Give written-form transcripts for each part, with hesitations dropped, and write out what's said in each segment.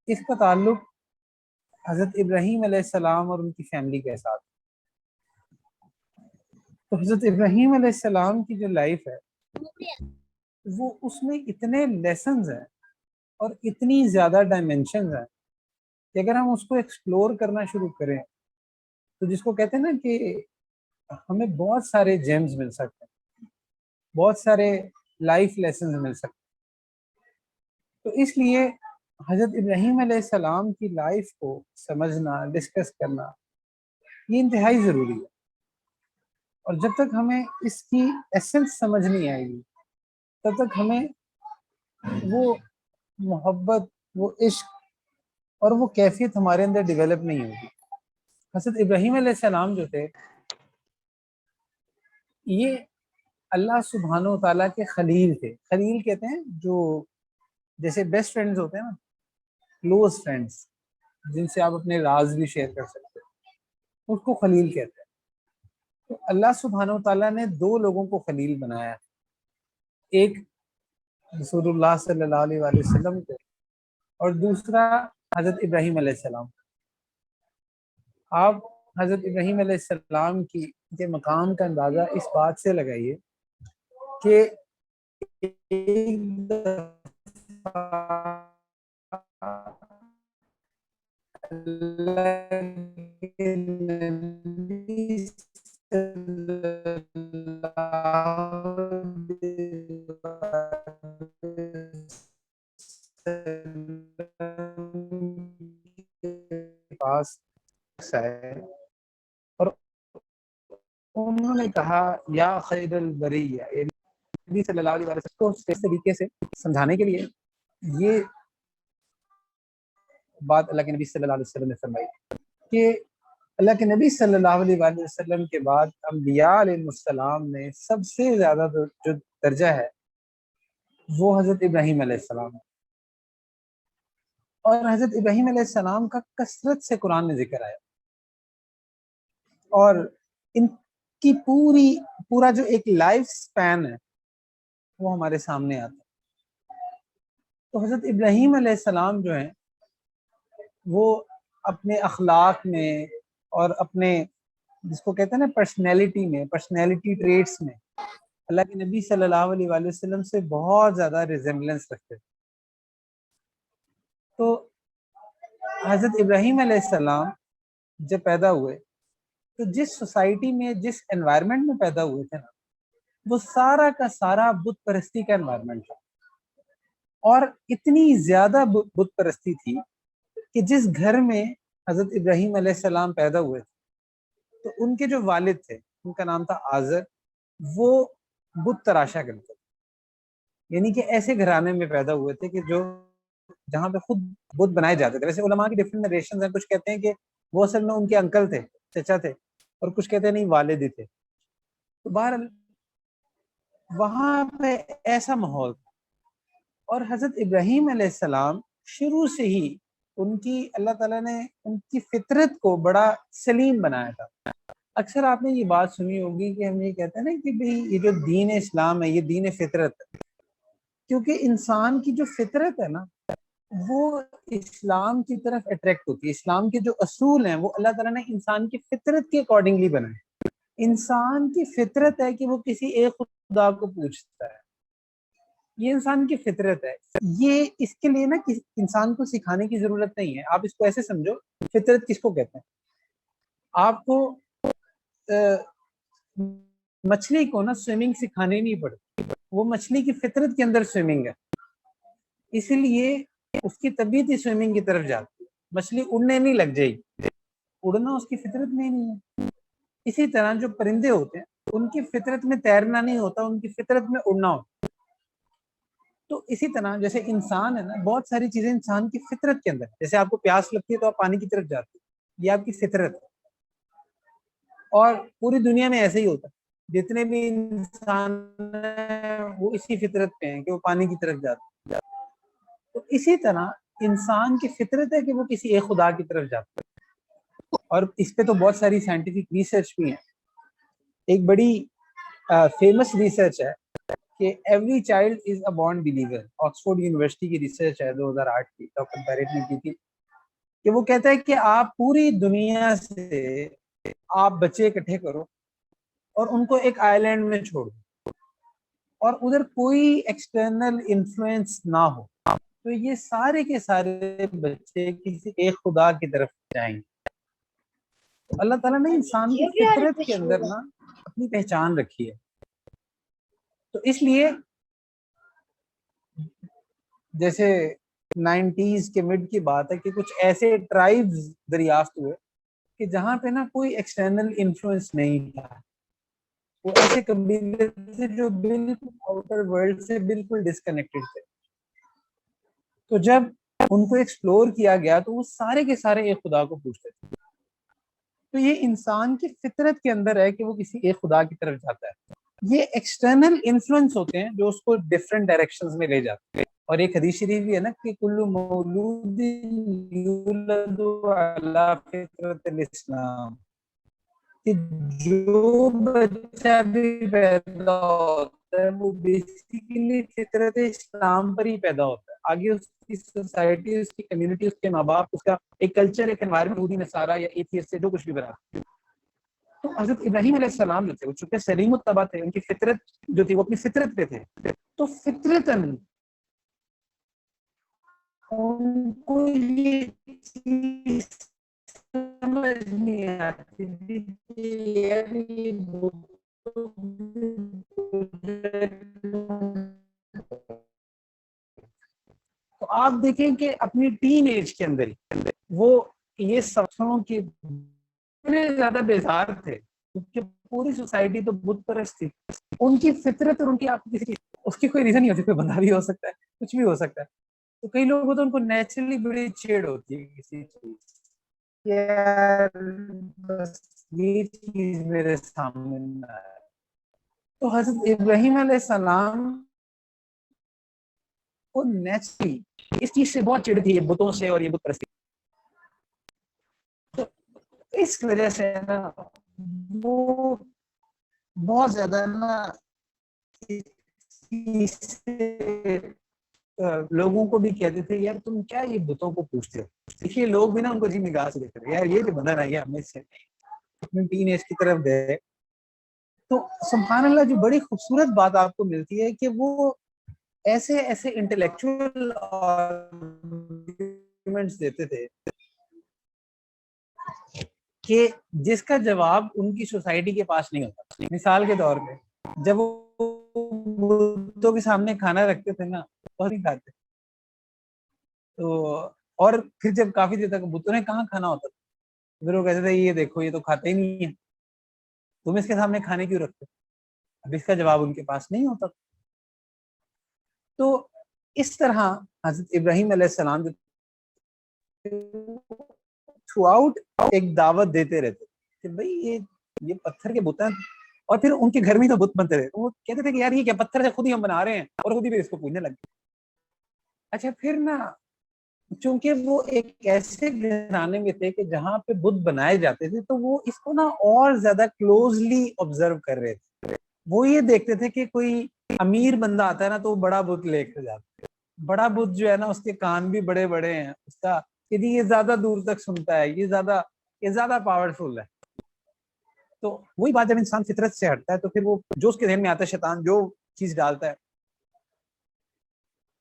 اس کا تعلق حضرت ابراہیم علیہ السلام اور ان کی فیملی کے ساتھ. تو حضرت ابراہیم علیہ السلام کی جو لائف ہے وہ اس میں اتنے لیسنز ہیں اور اتنی زیادہ ڈائمینشنز ہیں کہ اگر ہم اس کو ایکسپلور کرنا شروع کریں تو جس کو کہتے ہیں نا کہ ہمیں بہت سارے جیمز مل سکتے ہیں, بہت سارے لائف لیسنز مل سکتے ہیں. تو اس لیے حضرت ابراہیم علیہ السلام کی لائف کو سمجھنا, ڈسکس کرنا یہ انتہائی ضروری ہے. اور جب تک ہمیں اس کی ایسنس سمجھ نہیں آئے گی تب تک ہمیں وہ محبت, وہ عشق اور وہ کیفیت ہمارے اندر ڈیولپ نہیں ہوگی. حضرت ابراہیم علیہ السلام جو تھے یہ اللہ سبحانہ و تعالیٰ کے خلیل تھے. خلیل کہتے ہیں جو جیسے بیسٹ فرینڈز ہوتے ہیں نا, کلوز فرینڈز جن سے آپ اپنے راز بھی شیئر کر سکتے ہیں, اس کو خلیل کہتے ہیں. تو اللہ سبحانہ و تعالیٰ نے دو لوگوں کو خلیل بنایا, ایک رسول اللہ صلی اللہ علیہ وآلہ وسلم کو اور دوسرا حضرت ابراہیم علیہ السلام. آپ حضرت ابراہیم علیہ السلام کے مقام کا اندازہ اس بات سے لگائیے کہ ایک پاس ہے اور انہوں نے کہا یا خیر البریہ, نبی صلی اللہ علیہ وسلم کو اس طریقے سے سمجھانے کے لیے یہ بات اللہ کے نبی صلی اللہ علیہ وسلم نے فرمائی کہ اللہ کے نبی صلی اللہ علیہ وآلہ وسلم کے بعد انبیاء علیہ السلام میں سب سے زیادہ جو درجہ ہے وہ حضرت ابراہیم علیہ السلام ہے. اور حضرت ابراہیم علیہ السلام کا کثرت سے قرآن میں ذکر آیا اور ان کی پورا جو ایک لائف سپین ہے وہ ہمارے سامنے آتا ہے. تو حضرت ابراہیم علیہ السلام جو ہیں وہ اپنے اخلاق میں اور اپنے جس کو کہتے ہیں نا پرسنالٹی میں, پرسنالٹی ٹریٹس میں اللہ کے نبی صلی اللہ علیہ وآلہ وسلم سے بہت زیادہ ریزمبلنس رکھتے. تو حضرت ابراہیم علیہ السلام جب پیدا ہوئے تو جس سوسائٹی میں, جس انوائرمنٹ میں پیدا ہوئے تھے نا, وہ سارا کا سارا بت پرستی کا انوائرمنٹ تھا. اور اتنی زیادہ بت پرستی تھی کہ جس گھر میں حضرت ابراہیم علیہ السلام پیدا ہوئے تھے تو ان کے جو والد تھے, ان کا نام تھا آزر, وہ بت تراشا کرتے تھے. یعنی کہ ایسے گھرانے میں پیدا ہوئے تھے کہ جہاں پہ خود بت بنائے جاتے تھے. ویسے علماء کی ڈفرینٹ نریشنز ہیں, کچھ کہتے ہیں کہ وہ اصل میں ان کے انکل تھے, چچا تھے, اور کچھ کہتے ہیں نہیں والد ہی تھے. تو بہرحال وہاں پہ ایسا ماحول تھا. اور حضرت ابراہیم علیہ السلام شروع سے ہی ان کی اللہ تعالیٰ نے ان کی فطرت کو بڑا سلیم بنایا تھا. اکثر آپ نے یہ بات سنی ہوگی کہ ہم یہ کہتے ہیں نا کہ بھئی یہ جو دین اسلام ہے یہ دین فطرت ہے, کیونکہ انسان کی جو فطرت ہے نا وہ اسلام کی طرف اٹریکٹ ہوتی ہے. اسلام کے جو اصول ہیں وہ اللہ تعالیٰ نے انسان کی فطرت کے اکارڈنگلی بنائے. انسان کی فطرت ہے کہ وہ کسی ایک خدا کو پوچھتا ہے, یہ انسان کی فطرت ہے. یہ اس کے لیے نا انسان کو سکھانے کی ضرورت نہیں ہے. آپ اس کو ایسے سمجھو, فطرت کس کو کہتے ہیں؟ آپ کو مچھلی کو نا سوئمنگ سکھانے نہیں پڑتی, وہ مچھلی کی فطرت کے اندر سوئمنگ ہے, اسی لیے اس کی طبیعت ہی سوئمنگ کی طرف جاتی ہے. مچھلی اڑنے نہیں لگ جائے گی, اڑنا اس کی فطرت میں نہیں ہے. اسی طرح جو پرندے ہوتے ہیں ان کی فطرت میں تیرنا نہیں ہوتا, ان کی فطرت میں اڑنا ہوتا. تو اسی طرح جیسے انسان ہے نا, بہت ساری چیزیں انسان کی فطرت کے اندر, جیسے آپ کو پیاس لگتی ہے تو آپ پانی کی طرف جاتے ہیں, یہ آپ کی فطرت ہے. اور پوری دنیا میں ایسے ہی ہوتا ہے, جتنے بھی انسان ہیں وہ اسی فطرت پہ ہیں کہ وہ پانی کی طرف جاتے ہیں. تو اسی طرح انسان کی فطرت ہے کہ وہ کسی ایک خدا کی طرف جاتا ہے. اور اس پہ تو بہت ساری سائنٹیفک ریسرچ بھی ہیں. ایک بڑی فیمس ریسرچ ہے کہ every child is a born believer. Oxford university کی ریسرچ ہے 2008 کی, ڈاکٹر پیرٹ نے کی تھی, کہ وہ کہتا ہے کہ آپ پوری دنیا سے آپ بچے اکٹھے کرو اور ان کو ایک آئی لینڈ میں چھوڑ دو اور ادھر کوئی ایکسٹرنل انفلوئنس نہ ہو, تو یہ سارے کے سارے بچے کسی ایک خدا کی طرف جائیں گے. تو اللہ تعالیٰ نے انسان کی فطرت کے اندر نا اپنی پہچان رکھی ہے. تو اس لیے جیسے 90s کے مڈ کی بات ہے کہ کچھ ایسے ٹرائبز دریافت ہوئے کہ جہاں پہ نا کوئی ایکسٹرنل انفلوئنس نہیں تھا, وہ ایسے قبیلے تھے جو بالکل آؤٹر ورلڈ سے بالکل ڈسکنیکٹڈ تھے. تو جب ان کو ایکسپلور کیا گیا تو وہ سارے کے سارے ایک خدا کو پوچھتے تھے. تو یہ انسان کی فطرت کے اندر ہے کہ وہ کسی ایک خدا کی طرف جاتا ہے. یہ ایکسٹرنل انفلوئنس ہوتے ہیں جو اس کو ڈفرینٹ ڈائریکشنز میں لے جاتے ہیں. اور ایک حدیث شریف بھی ہے نا کہ کل مولود یولد علی فطرت الاسلام, کہ جو بچہ بھی پیدا ہوتا ہے وہ بیسیکلی فطرت اسلام پر ہی پیدا ہوتا ہے. آگے اس کی سوسائٹی, اس کی کمیونٹی, اس کے ماں باپ, اس کا ایک کلچر, ایک انوائرمنٹ, یہودی نصارہ یا ایتھیسٹ سے جو کچھ بھی بنا. تو حضرت ابراہیم علیہ السلام جو تھے وہ چونکہ سلیم الطبع تھے, ان کی فطرت جو تھی وہ اپنی فطرت پہ تھے, تو فطرتاً ان کو یہ چیز سمجھ نہیں آتی تو آپ دیکھیں کہ اپنی ٹین ایج کے اندر وہ یہ سبوں کی زیادہ بیزار تھے کیونکہ پوری سوسائٹی تو بت پرست تھی. ان کی فطرت اور ان کی آپ کسی اس کی کوئی ریزن نہیں ہوتی, کوئی بندہ بھی ہو سکتا ہے, کچھ بھی ہو سکتا ہے. تو کئی لوگوں کو تو ان کو نیچرلی بڑی چھیڑ ہوتی ہے کسی چیز, یار بس یہ چیز میرے سامنے نہ آئے. تو حضرت ابراہیم علیہ السلام کو نیچرلی اس چیز سے بہت چڑ تھی, یہ بتوں سے اور یہ بت پرستی. تو اس وجہ سے نا وہ بہت زیادہ نا لوگوں کو بھی کہتے تھے یار تم کیا یہ بتوں کو پوچھتے ہو. دیکھیے لوگ بھی نا ان کو جی نگاہ سے دیکھتے تھے, یار یہ جو بندہ رہ گیا ہمیں سے اپنے ٹین ایج کی طرف گئے. تو سبحان اللہ جو بڑی خوبصورت بات آپ کو ملتی ہے کہ وہ ایسے ایسے انٹلیکچوئل آرگومنٹس دیتے تھے کہ جس کا جواب ان کی سوسائٹی کے پاس نہیں ہوتا. مثال کے طور پہ جب وہ بتوں کے سامنے کھانا رکھتے تھے نا وہ نہیں کھاتے, تو اور پھر جب کافی دیر تک بتوں نے کہاں کھانا ہوتا پھر وہ کہتے تھے یہ دیکھو یہ تو کھاتے ہی نہیں ہے, تم اس کے سامنے کھانے کیوں رکھتے. اب اس کا جواب ان کے پاس نہیں ہوتا. تو اس طرح حضرت ابراہیم علیہ السلام تھرو آؤٹ ایک دعوت دیتے رہتے کہ بھائی یہ پتھر کے بت ہیں, اور پھر ان کے گھر میں تو بت بنتے رہے. وہ کہتے تھے کہ یار یہ کیا پتھر سے خود ہی ہم بنا رہے ہیں اور خود ہی پھر اس کو پوجنے لگے. اچھا پھر نا چونکہ وہ ایک ایسے گھرانے میں تھے کہ جہاں پہ بت بنائے جاتے تھے تو وہ اس کو نا اور زیادہ کلوزلی آبزرو کر رہے تھے. وہ یہ دیکھتے تھے کہ کوئی امیر بندہ آتا ہے نا تو وہ بڑا بت لے کر جاتا ہے. بڑا بت جو ہے نا اس کے کان بھی بڑے بڑے ہیں, اس کا کہ یہ زیادہ دور تک سنتا ہے, یہ زیادہ پاورفل ہے. تو وہی بات جب انسان فطرت سے ہٹتا ہے تو پھر وہ جو اس کے ذہن میں آتا ہے شیطان جو چیز ڈالتا ہے.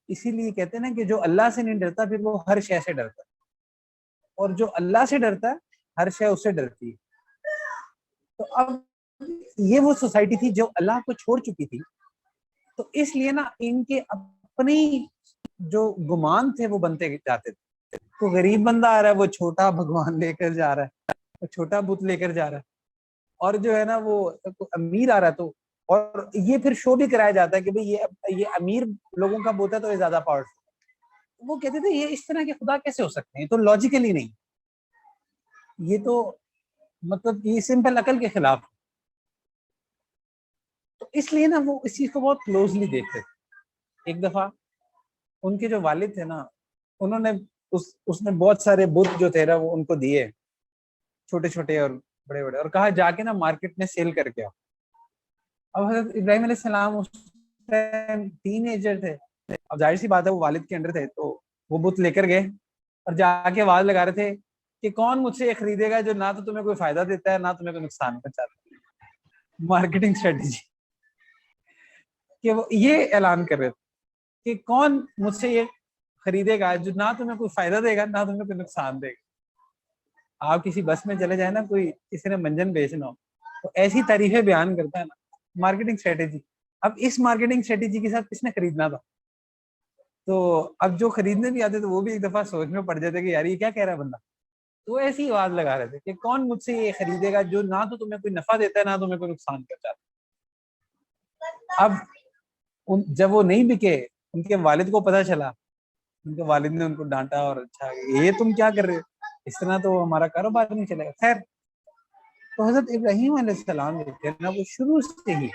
اسی لیے کہتے ہیں نا کہ جو اللہ سے نہیں ڈرتا پھر وہ ہر شے سے ڈرتا ہے, اور جو اللہ سے ڈرتا ہے ہر شے اس سے ڈرتی ہے. تو اب یہ وہ سوسائٹی تھی جو اللہ کو چھوڑ چکی تھی, تو اس لیے نا ان کے اپنی جو گمان تھے وہ بنتے جاتے تھے. تو غریب بندہ آ رہا ہے وہ چھوٹا بھگوان لے کر جا رہا ہے, وہ چھوٹا بت لے کر جا رہا ہے, اور جو ہے نا وہ امیر آ رہا ہے تو اور یہ پھر شو بھی کرایا جاتا ہے کہ بھئی یہ امیر لوگوں کا بت ہے تو یہ زیادہ پاورفل. وہ کہتے تھے یہ اس طرح کے خدا کیسے ہو سکتے ہیں, تو لاجیکلی نہیں, یہ تو مطلب یہ سمپل عقل کے خلاف. تو اس لیے نا وہ اس چیز کو بہت کلوزلی دیکھتے تھے. ایک دفعہ ان کے جو والد تھے نا انہوں نے اس نے بہت سارے بت جو تھے نا وہ ان کو دیے, چھوٹے چھوٹے اور بڑے بڑے, اور کہا جا کے نا مارکیٹ میں سیل کر کے آؤ. اب حضرت ابراہیم علیہ السلام اس ٹائم ٹین ایجر تھے. اب ظاہر سی بات ہے وہ والد کے انڈر تھے, تو وہ بت لے کر گئے اور جا کے آواز لگا رہے تھے کہ کون مجھ سے یہ خریدے گا جو نہ تو تمہیں کوئی فائدہ دیتا ہے نہ تمہیں کوئی نقصان پہنچاتا ہے. مارکیٹنگ اسٹریٹجی کہ وہ یہ اعلان کر رہے تھے کہ کون مجھ سے یہ خریدے گا جو نہ تمہیں کوئی فائدہ دے گا نہ تمہیں کوئی نقصان دے گا. آپ کسی بس میں چلے جائیں نا, کوئی کسی نے منجن بیچنا ہو تو ایسی تعریفیں بیان کرتا ہے نا, مارکیٹنگ اسٹریٹجی. اب اس مارکیٹنگ اسٹریٹجی کے ساتھ کس نے خریدنا تھا؟ تو اب جو خریدنے بھی آتے تو وہ بھی ایک دفعہ سوچ میں پڑ جاتے کہ یار یہ کیا کہہ رہا ہے بندہ. تو ایسی آواز لگا رہے تھے کہ کون مجھ سے یہ خریدے گا جو نہ تو تمہیں کوئی نفع دیتا ہے نہ تمہیں کوئی نقصان پہنچاتا. اب جب وہ نہیں بکے, ان کے والد کو پتا چلا, ان کے والد نے ان کو ڈانٹا اور اچھا یہ تم کیا کر رہے ہو, اس طرح تو ہمارا کاروبار نہیں چلے گا. خیر, تو حضرت ابراہیم علیہ السلام جو تھے نا وہ شروع سے ہی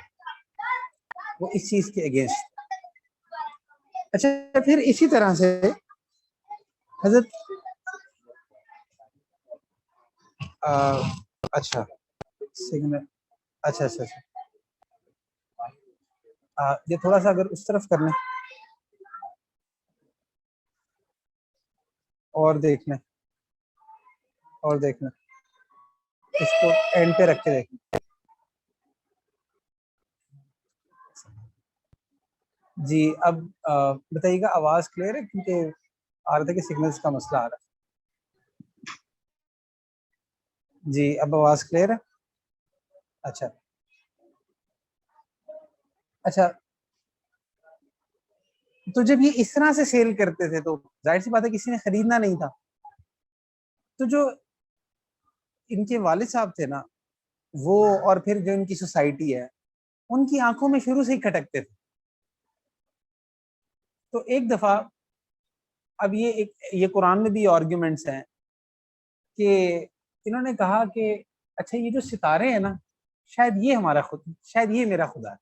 وہ اس چیز کے اگینسٹ. اچھا پھر اسی طرح سے حضرت اچھا سگنل, اچھا اچھا اچھا یہ تھوڑا سا اگر اس طرف کر لیں اور دیکھ لیں اس کو اینڈ پہ رکھ کے دیکھ لیں. جی اب بتائیے گا آواز کلیئر ہے, کیونکہ آ رہا تھا کہ سگنلز کا مسئلہ آ رہا ہے. جی اب آواز کلیئر ہے. اچھا اچھا, تو جب یہ اس طرح سے سیل کرتے تھے تو ظاہر سی بات ہے کسی نے خریدنا نہیں تھا. تو جو ان کے والد صاحب تھے نا وہ, اور پھر جو ان کی سوسائٹی ہے, ان کی آنکھوں میں شروع سے ہی کھٹکتے تھے. تو ایک دفعہ, اب یہ قرآن میں بھی آرگیومنٹس ہیں کہ انہوں نے کہا کہ اچھا یہ جو ستارے ہیں نا شاید یہ میرا خدا ہے.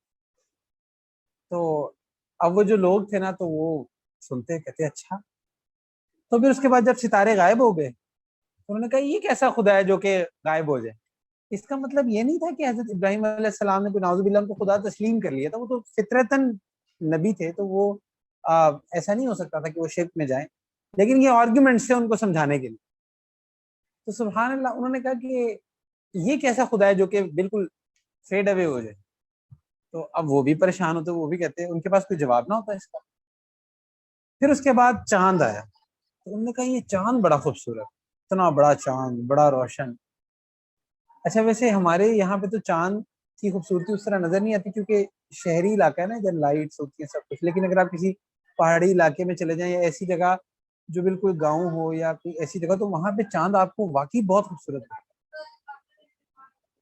تو اب وہ جو لوگ تھے نا تو وہ سنتے کہتے اچھا. تو پھر اس کے بعد جب ستارے غائب ہو گئے تو انہوں نے کہا یہ کیسا خدا ہے جو کہ غائب ہو جائے. اس کا مطلب یہ نہیں تھا کہ حضرت ابراہیم علیہ السلام نے نعوذ باللہ کو خدا تسلیم کر لیا تھا, وہ تو فطرتاً نبی تھے, تو وہ ایسا نہیں ہو سکتا تھا کہ وہ شرک میں جائیں. لیکن یہ آرگیومنٹس تھے ان کو سمجھانے کے لیے. تو سبحان اللہ, انہوں نے کہا کہ یہ کیسا خدا ہے جو کہ بالکل فیڈ اوے ہو جائے. تو اب وہ بھی پریشان ہوتے, وہ بھی کہتے ہیں ان کے پاس کوئی جواب نہ ہوتا اس کا. پھر اس کے بعد چاند آیا, تو انہوں نے کہا یہ چاند بڑا خوبصورت, اتنا بڑا چاند, بڑا روشن. اچھا ویسے ہمارے یہاں پہ تو چاند کی خوبصورتی اس طرح نظر نہیں آتی کیونکہ شہری علاقہ ہے نا, ادھر لائٹس ہوتی ہیں سب کچھ. لیکن اگر آپ کسی پہاڑی علاقے میں چلے جائیں یا ایسی جگہ جو بالکل گاؤں ہو یا کوئی ایسی جگہ, تو وہاں پہ چاند آپ کو واقعی بہت خوبصورت ہے.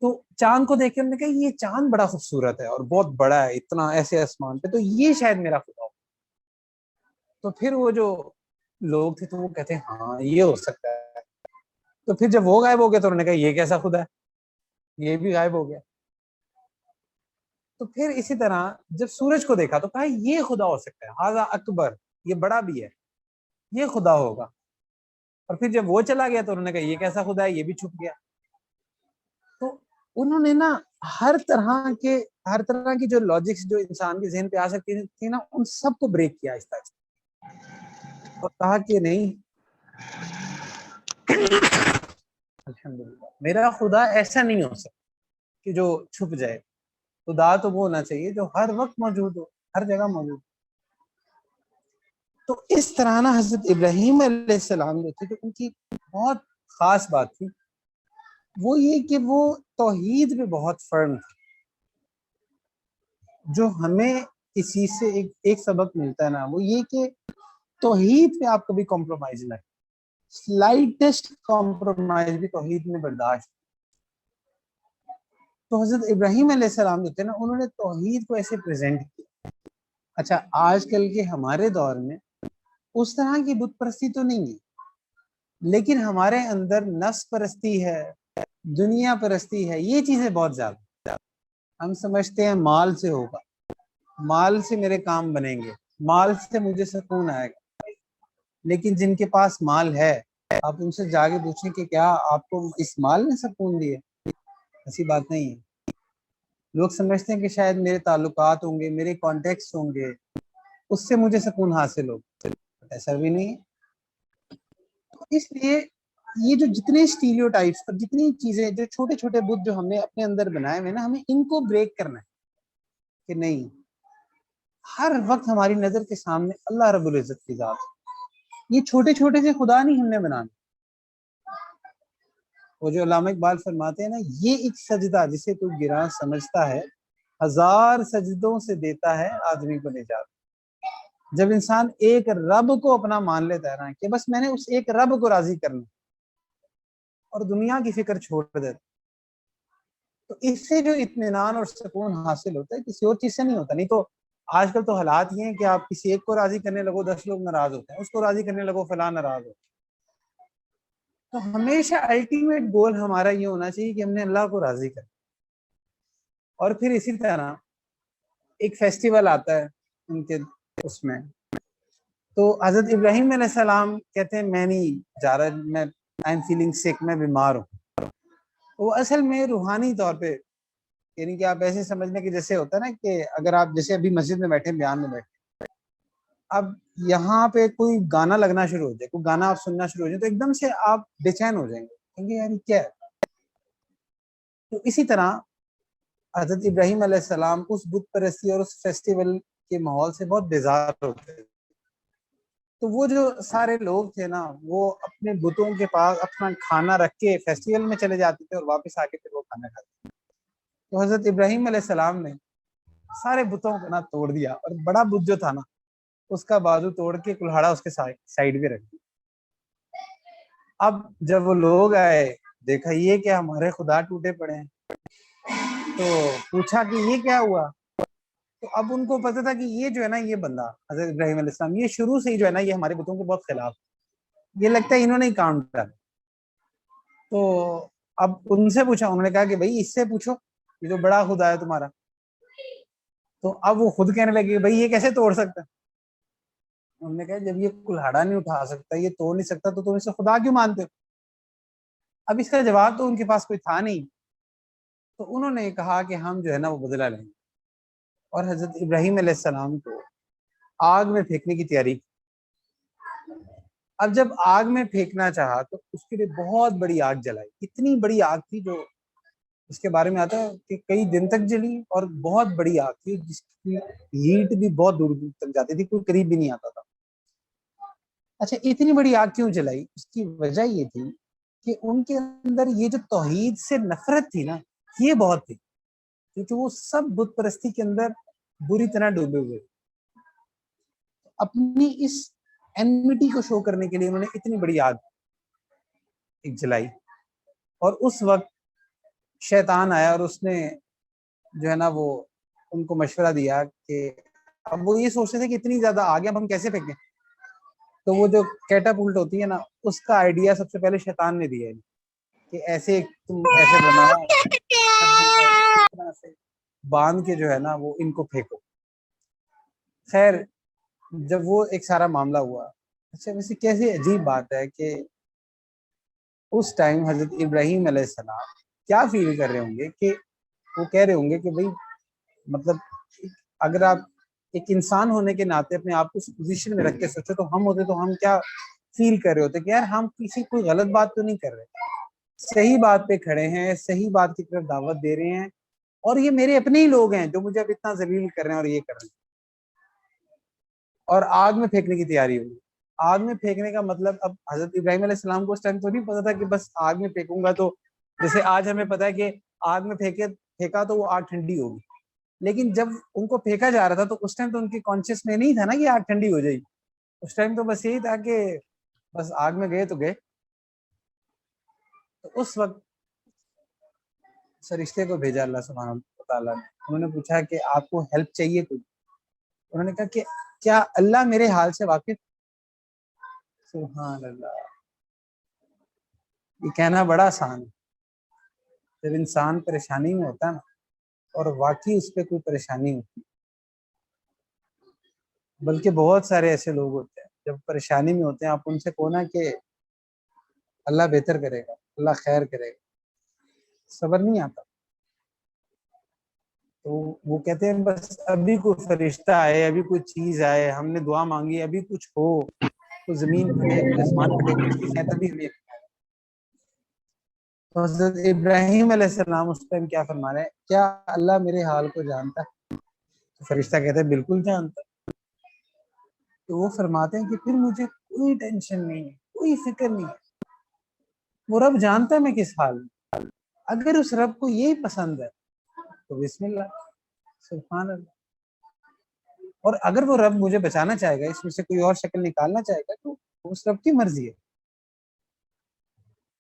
تو چاند کو دیکھ کے ہم نے کہا یہ چاند بڑا خوبصورت ہے اور بہت بڑا ہے, اتنا ایسے آسمان پہ, تو یہ شاید میرا خدا ہو. تو پھر وہ جو لوگ تھے تو وہ کہتے ہیں ہاں یہ ہو سکتا ہے. تو پھر جب وہ غائب ہو گیا تو انہوں نے کہا یہ کیسا خدا ہے, یہ بھی غائب ہو گیا. تو پھر اسی طرح جب سورج کو دیکھا تو کہا یہ خدا ہو سکتا ہے, ہاذا اکبر, یہ بڑا بھی ہے, یہ خدا ہوگا. اور پھر جب وہ چلا گیا تو انہوں نے کہا یہ کیسا خدا ہے, یہ بھی چھپ گیا. تو انہوں نے نا ہر طرح کی جو لاجکس جو انسان کے ذہن پہ آ سکتی تھی نا, ان سب کو بریک کیا آہستہ آہستہ, اور کہا کہ نہیں, الحمدللہ میرا خدا ایسا نہیں ہو سکتا کہ جو چھپ جائے. خدا تو وہ ہونا چاہیے جو ہر وقت موجود ہو, ہر جگہ موجود. تو اس طرح نا حضرت ابراہیم علیہ السلام جو تھے, تو ان کی بہت خاص بات تھی وہ یہ کہ وہ توحید پہ بہت فرم تھے. جو ہمیں اس چیز سے ایک سبق ملتا ہے نا, وہ یہ کہ توحید پہ آپ کبھی کمپرومائز نہ کریں. سلائٹسٹ کمپرومائز بھی توحید میں برداشت. تو حضرت ابراہیم علیہ السلام جو تھے نا, انہوں نے توحید کو ایسے پریزنٹ کیا. اچھا آج کل کے ہمارے دور میں اس طرح کی بت پرستی تو نہیں ہے, لیکن ہمارے اندر نفس پرستی ہے, دنیا پرستی ہے, یہ چیزیں بہت زیادہ. ہم سمجھتے ہیں مال سے ہوگا, مال سے میرے کام بنیں گے, مال سے مجھے سکون آئے گا. لیکن جن کے پاس مال ہے آپ ان سے جا کے پوچھیں کہ کیا آپ کو اس مال نے سکون دیے, ایسی بات نہیں ہے. لوگ سمجھتے ہیں کہ شاید میرے تعلقات ہوں گے، میرے کانٹیکٹس ہوں گے، اس سے مجھے سکون حاصل ہو، ایسا بھی نہیں ہے۔ اس لیے یہ جو جتنے اسٹیریوٹائپس اور جتنی چیزیں، جو چھوٹے چھوٹے بت جو ہم نے اپنے اندر بنائے ہوئے نا، ہمیں ان کو بریک کرنا ہے کہ نہیں، ہر وقت ہماری نظر کے سامنے اللہ رب العزت کی ذات ہے۔ یہ چھوٹے چھوٹے سے خدا نہیں ہم نے بنانے۔ وہ جو علامہ اقبال فرماتے ہیں نا، یہ ایک سجدہ جسے تو گراں سمجھتا ہے، ہزار سجدوں سے دیتا ہے آدمی کو نجات۔ جب انسان ایک رب کو اپنا مان لیتا ہے نا کہ بس میں نے اس ایک رب کو راضی کرنا اور دنیا کی فکر چھوڑ دیتا، تو اس سے جو اطمینان اور سکون حاصل ہوتا ہے کسی اور چیز سے نہیں ہوتا۔ نہیں تو آج کل تو حالات یہ ہیں کہ آپ کسی ایک کو راضی کرنے لگو 10 لوگ ناراض ہوتے ہیں، اس کو راضی کرنے لگو فلاں ناراض ہوتے ہیں۔ تو ہمیشہ الٹیمیٹ گول ہمارا یہ ہونا چاہیے کہ ہم نے اللہ کو راضی کرنا۔ اور پھر اسی طرح ایک فیسٹیول آتا ہے ان کے اس میں، تو حضرت ابراہیم علیہ السلام کہتے ہیں میں نہیں جا رہا، میں آئی ایم فیلنگ سک، میں بیمار ہوں۔ وہ اصل میں روحانی طور پہ، یعنی کہ آپ ایسے سمجھنے کہ جیسے ہوتا ہے نا کہ اگر آپ جیسے ابھی مسجد میں بیٹھے، بیان میں بیٹھے، اب یہاں پہ کوئی گانا لگنا شروع ہو جائے، کوئی گانا آپ سننا شروع ہو جائے، تو ایک دم سے آپ بے چین ہو جائیں گے، کہیں گے یار کیا ہے۔ تو اسی طرح حضرت ابراہیم علیہ السلام اس بت پرستی اور اس فیسٹیول کے ماحول سے بہت بیزار ہوتے تھے۔ تو وہ جو سارے لوگ تھے نا، وہ اپنے بتوں کے پاس اپنا کھانا رکھ کے فیسٹیول میں چلے جاتے تھے اور واپس آ کے پھر وہ کھانا کھاتے تھے۔ تو حضرت ابراہیم علیہ السلام نے سارے بتوں کو نا توڑ دیا، اور بڑا بت جو تھا نا اس کا بازو توڑ کے کلہاڑا اس کے سائڈ پہ رکھ دیا۔ اب جب وہ لوگ آئے، دیکھا یہ کیا ہمارے خدا ٹوٹے پڑے ہیں، تو پوچھا کہ یہ کیا ہوا، تو اب ان کو پتا تھا کہ یہ جو ہے نا، یہ بندہ حضرت ابراہیم علیہ السلام یہ شروع سے ہی جو ہے نا یہ ہمارے بتوں کے بہت خلاف، یہ لگتا ہے انہوں نے ہی کام کر۔ تو اب ان سے پوچھا، انہوں نے کہا کہ بھائی اس سے پوچھو، یہ جو بڑا خدا ہے تمہارا۔ تو اب وہ خود کہنے لگے بھائی یہ کیسے توڑ سکتا ہے؟ انہوں نے کہا جب یہ کلہاڑا نہیں اٹھا سکتا، یہ توڑ نہیں سکتا، تو تم اسے خدا کیوں مانتے ہو؟ اب اس کا جواب تو ان کے پاس کوئی تھا نہیں، تو انہوں نے کہا کہ ہم جو ہے نا وہ بدلہ لیں گے، اور حضرت ابراہیم علیہ السلام کو آگ میں پھینکنے کی تیاری کی۔ اب جب آگ میں پھینکنا چاہا تو اس کے لیے بہت بڑی آگ جلائی، اتنی بڑی آگ تھی جو اس کے بارے میں آتا ہے کہ کئی دن تک جلی، اور بہت بڑی آگ تھی جس کی ہیٹ بھی بہت دور دور تک جاتی تھی، کوئی قریب بھی نہیں آتا تھا۔ اچھا اتنی بڑی آگ کیوں جلائی؟ اس کی وجہ یہ تھی کہ ان کے اندر یہ جو توحید سے نفرت تھی نا، یہ بہت تھی، کیونکہ وہ سب بت پرستی کے اندر بری طرح ڈوبے ہوئے۔ اپنی اس اینمٹی کو شو کرنے کے لیے انہوں نے اتنی بڑی آگ ایک جلائی، اور اس وقت شیطان آیا اور اس نے جو ہے نا وہ ان کو مشورہ دیا کہ اب وہ یہ سوچتے تھے کہ اتنی زیادہ آگ ہے، اب ہم کیسے پھینکیں؟ تو وہ جو کیٹاپلٹ ہوتی ہے نا، اس کا آئیڈیا سب سے پہلے شیطان نے دیا ہے کہ ایسے تم ایسے بناؤ، اس طرح سے باندھ کے جو ہے نا وہ ان کو پھینکو۔ خیر جب وہ ایک سارا معاملہ ہوا، اچھا ویسے کیسے عجیب بات ہے کہ اس ٹائم حضرت ابراہیم علیہ السلام کیا فیل کر رہے ہوں گے کہ وہ کہہ رہے ہوں گے کہ بھائی مطلب اگر آپ ایک انسان ہونے کے ناطے اپنے آپ کو اس پوزیشن میں رکھ کے سوچو، تو ہم ہوتے تو ہم کیا فیل کر رہے ہوتے کہ یار ہم کسی کوئی غلط بات تو نہیں کر رہے، صحیح بات پہ کھڑے ہیں، صحیح بات کی طرف دعوت دے رہے ہیں، اور یہ میرے اپنے ہی لوگ ہیں جو مجھے اب اتنا ذلیل کر رہے ہیں اور یہ کر رہے ہیں، اور آگ میں پھینکنے کی تیاری ہوگی۔ آگ میں پھینکنے کا مطلب، اب حضرت ابراہیم علیہ السلام کو اس ٹائم تو نہیں پتا تھا کہ بس آگ میں پھینکوں گا تو جیسے آج ہمیں پتا ہے کہ آگ میں پھینکا تو وہ آگ ٹھنڈی ہوگی، لیکن جب ان کو پھینکا جا رہا تھا تو اس ٹائم تو ان کی کانشیس میں نہیں تھا نا کہ آگ ٹھنڈی ہو جائے گی، اس ٹائم تو بس یہی تھا کہ بس آگ میں گئے تو گئے۔ تو اس وقت فرشتے کو بھیجا اللہ سبحانہ تعالیٰ نے، انہوں نے پوچھا کہ آپ کو ہیلپ چاہیے کوئی؟ انہوں نے کہا کہ کیا اللہ میرے حال سے واقف؟ سبحان اللہ، یہ کہنا بڑا آسان ہے، جب انسان پریشانی میں ہوتا ہے نا اور واقعی اس پہ کوئی پریشانی ہوتی، بلکہ بہت سارے ایسے لوگ ہوتے ہیں جب پریشانی میں ہوتے ہیں، آپ ان سے کہو نا کہ اللہ بہتر کرے گا، اللہ خیر کرے گا، صبر نہیں آتا۔ تو وہ کہتے ہیں بس ابھی کوئی فرشتہ آئے, ابھی کوئی چیز آئے, ہم نے دعا مانگی, ابھی کچھ ہو, کوئی زمین پھٹے, کوئی آسمان پھٹے, کچھ چیزیں تبھی ہمیں. تو حضرت ابراہیم علیہ السلام اس ٹائم کیا فرما رہے ہیں, کیا اللہ میرے حال کو جانتا ہے؟ تو فرشتہ کہتے ہیں بالکل جانتا ہے. تو وہ فرماتے ہیں کہ پھر مجھے کوئی ٹینشن نہیں ہے, کوئی فکر نہیں ہے, وہ رب جانتا ہے میں کس حال میں. اگر اس رب کو یہی پسند ہے تو بسم اللہ, سبحان اللہ. اور اگر وہ رب مجھے بچانا چاہے گا, اس میں سے کوئی اور شکل نکالنا چاہے گا, تو اس رب کی مرضی ہے.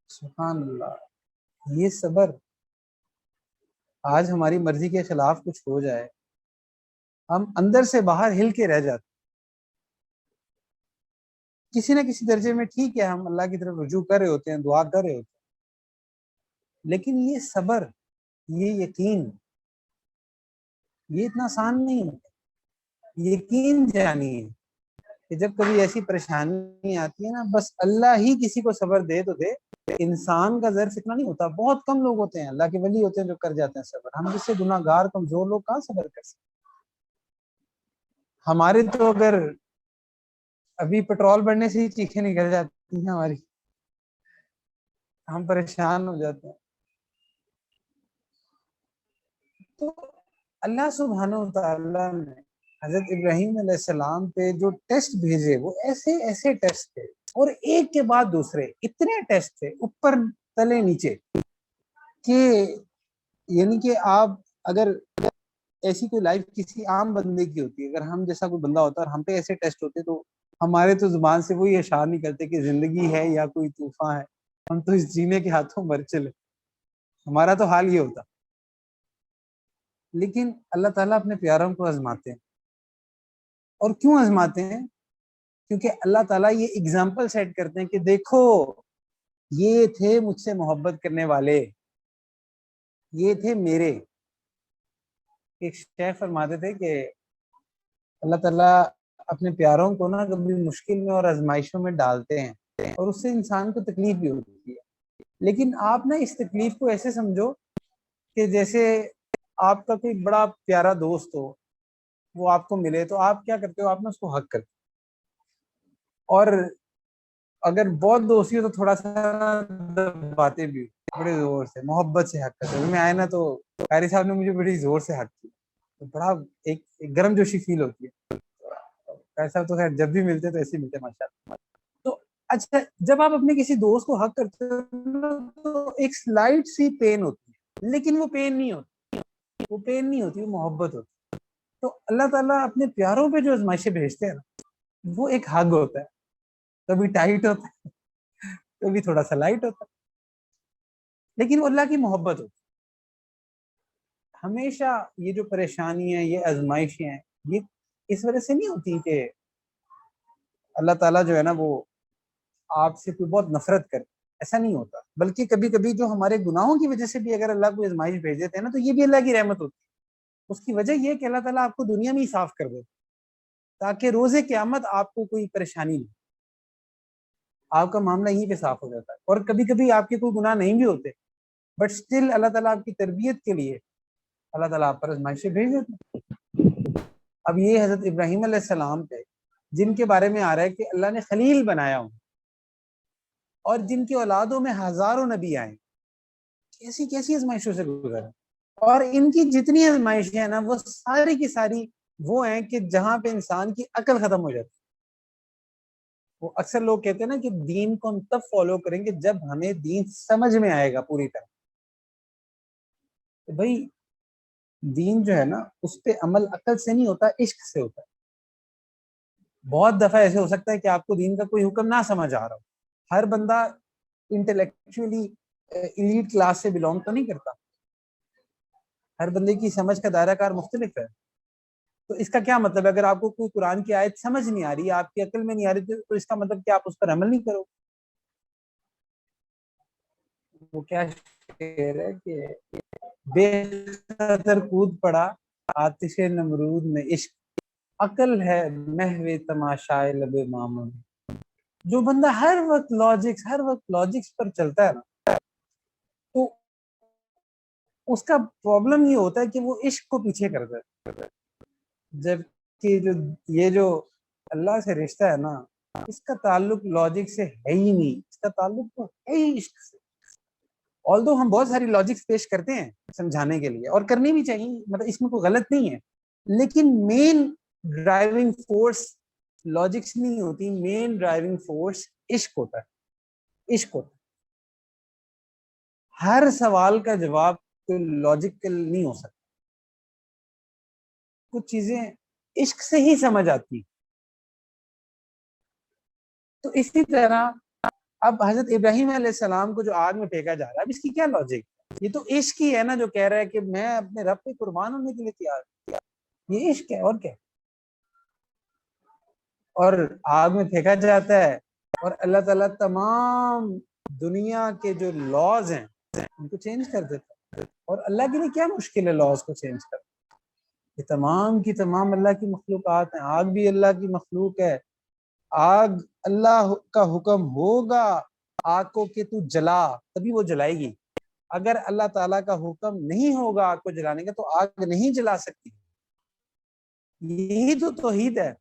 سبحان اللہ. یہ صبر, آج ہماری مرضی کے خلاف کچھ ہو جائے, ہم اندر سے باہر ہل کے رہ جاتے. کسی نہ کسی درجے میں ٹھیک ہے, ہم اللہ کی طرف رجوع کر رہے ہوتے ہیں, دعا کر رہے ہوتے ہیں, لیکن یہ صبر, یہ یقین, یہ اتنا آسان نہیں ہے. یقین جانی ہے کہ جب کبھی ایسی پریشانی آتی ہے نا, بس اللہ ہی کسی کو صبر دے تو دے. انسان کا ظرف اتنا نہیں ہوتا, بہت کم لوگ ہوتے ہیں اللہ کے ولی ہوتے ہیں جو کر جاتے ہیں صبر. ہم جس سے گناہ گار کمزور لوگ کہاں صبر کر سکتے. ہمارے تو اگر ابھی پیٹرول بڑھنے سے ہی چیخیں نکل جاتی ہیں ہماری, ہم پریشان ہو جاتے ہیں. تو اللہ سبحانہ و تعالیٰ نے حضرت ابراہیم علیہ السلام پہ جو ٹیسٹ بھیجے وہ ایسے ایسے ٹیسٹ تھے, اور ایک کے بعد دوسرے اتنے ٹیسٹ تھے اوپر تلے نیچے, کہ یعنی کہ آپ اگر ایسی کوئی لائف کسی عام بندے کی ہوتی ہے, اگر ہم جیسا کوئی بندہ ہوتا ہے اور ہم پہ ایسے ٹیسٹ ہوتے تو ہمارے تو زبان سے وہی اشعار نکلتے کہ زندگی ہے یا کوئی طوفان ہے, ہم تو اس جینے کے ہاتھوں مر چلے. ہمارا تو حال یہ ہوتا. لیکن اللہ تعالیٰ اپنے پیاروں کو آزماتے ہیں. اور کیوں آزماتے ہیں؟ کیونکہ اللہ تعالیٰ یہ اگزامپل سیٹ کرتے ہیں کہ دیکھو یہ تھے مجھ سے محبت کرنے والے, یہ تھے میرے. ایک شیخ فرماتے تھے کہ اللہ تعالیٰ اپنے پیاروں کو نا کبھی مشکل میں اور آزمائشوں میں ڈالتے ہیں, اور اس سے انسان کو تکلیف بھی ہوتی ہے. لیکن آپ نا اس تکلیف کو ایسے سمجھو کہ جیسے آپ کا کوئی بڑا پیارا دوست ہو, وہ آپ کو ملے تو آپ کیا کرتے ہو, آپ نا اس کو حق کرتے ہو, اور اگر بہت دوستی ہو تو تھوڑا سا دباتے بھی بڑے زور سے, محبت سے حق کرتے ہو. میں آئے نا تو قاری صاحب نے مجھے بڑی زور سے حق کیا, تو بڑا ایک گرم جوشی فیل ہوتی ہے. قاری صاحب تو خیر جب بھی ملتے تو ایسے ہی ملتے ماشاء اللہ. تو اچھا, جب آپ اپنے کسی دوست کو حق کرتے ہو تو ایک سلائٹ سی پین ہوتی ہے, لیکن وہ پین نہیں ہوتی, وہ پین نہیں ہوتی, وہ محبت ہوتی. تو اللہ تعالیٰ اپنے پیاروں پہ جو آزمائشیں بھیجتے ہیں نا, وہ ایک حق ہوتا ہے, کبھی ٹائٹ ہوتا ہے, کبھی تھوڑا سا لائٹ ہوتا ہے, لیکن وہ اللہ کی محبت ہوتی. ہمیشہ یہ جو پریشانی ہے, یہ آزمائشیں ہیں, یہ اس وجہ سے نہیں ہوتی کہ اللہ تعالیٰ جو ہے نا وہ آپ سے کوئی بہت نفرت کرے, ایسا نہیں ہوتا. بلکہ کبھی کبھی جو ہمارے گناہوں کی وجہ سے بھی اگر اللہ کو آزمائش بھیج دیتے ہیں نا, تو یہ بھی اللہ کی رحمت ہوتی ہے. اس کی وجہ یہ کہ اللہ تعالیٰ آپ کو دنیا میں ہی صاف کر دے, تاکہ روز قیامت آپ کو کوئی پریشانی نہیں, آپ کا معاملہ یہیں پہ صاف ہو جاتا ہے. اور کبھی کبھی آپ کے کوئی گناہ نہیں بھی ہوتے, بٹ اسٹل اللہ تعالیٰ آپ کی تربیت کے لیے اللہ تعالیٰ آپ پر آزمائشیں بھیج دیتے ہیں. اب یہ حضرت ابراہیم علیہ السلام پہ جن کے بارے میں آ رہا ہے کہ اللہ نے خلیل بنایا ہوں, اور جن کی اولادوں میں ہزاروں نبی آئے, کیسی کیسی آزمائشوں سے گزرا, اور ان کی جتنی آزمائشیں ہیں نا وہ ساری کی ساری وہ ہیں کہ جہاں پہ انسان کی عقل ختم ہو جاتی. وہ اکثر لوگ کہتے ہیں نا کہ دین کو ہم تب فالو کریں گے جب ہمیں دین سمجھ میں آئے گا پوری طرح. تو بھائی دین جو ہے نا اس پہ عمل عقل سے نہیں ہوتا, عشق سے ہوتا ہے. بہت دفعہ ایسے ہو سکتا ہے کہ آپ کو دین کا کوئی حکم نہ سمجھ آ رہا ہو. ہر بندہ انٹلیکچولی ایلیٹ کلاس سے بلونگ تو نہیں کرتا, ہر بندے کی سمجھ کا دائرہ کار مختلف ہے. تو اس کا کیا مطلب ہے, اگر آپ کو کوئی قرآن کی آیت سمجھ نہیں آ رہی, آپ کی عقل میں نہیں آ رہی, تو اس کا مطلب کہ آپ اس پر عمل نہیں کرو. وہ کیا شعر ہے کہ بے خطر کود پڑا آتش نمرود میں عشق, عقل ہے محو تماشائے لب مامون. جو بندہ ہر وقت لاجکس پر چلتا ہے نا, تو اس کا پرابلم یہ ہوتا ہے کہ وہ عشق کو پیچھے کر دیتا ہے، جبکہ یہ جو اللہ سے رشتہ ہے نا، اس کا تعلق لاجک سے ہے ہی نہیں، اس کا تعلق تو ہے ہی عشق سے. آلدو ہم بہت ساری لاجکس پیش کرتے ہیں سمجھانے کے لیے، اور کرنی بھی چاہیے، مطلب اس میں کوئی غلط نہیں ہے، لیکن مین ڈرائیونگ فورس لاجکس نہیں ہوتی، مین ڈرائیونگ فورس عشق ہوتا ہے، عشق ہوتا ہے. ہر سوال کا جواب تو لاجیکل نہیں ہو سکتا، کچھ چیزیں عشق سے ہی سمجھ آتی. تو اسی طرح اب حضرت ابراہیم علیہ السلام کو جو آگ میں پھینکا جا رہا ہے، اب اس کی کیا لاجک؟ یہ تو عشق ہی ہے نا، جو کہہ رہا ہے کہ میں اپنے رب پہ قربان ہونے کے لیے تیار ہوں. یہ عشق ہے اور کیا. اور آگ میں پھینکا جاتا ہے، اور اللہ تعالیٰ تمام دنیا کے جو لاز ہیں ان کو چینج کر دیتا ہے. اور اللہ کے لیے کیا مشکل ہے لاز کو چینج کرنا؟ یہ تمام کی تمام اللہ کی مخلوقات ہیں. آگ بھی اللہ کی مخلوق ہے. آگ اللہ کا حکم ہوگا آگ کو کہ تو جلا، تبھی وہ جلائے گی. اگر اللہ تعالیٰ کا حکم نہیں ہوگا آگ کو جلانے کا تو آگ نہیں جلا سکتی. یہی تو توحید ہے.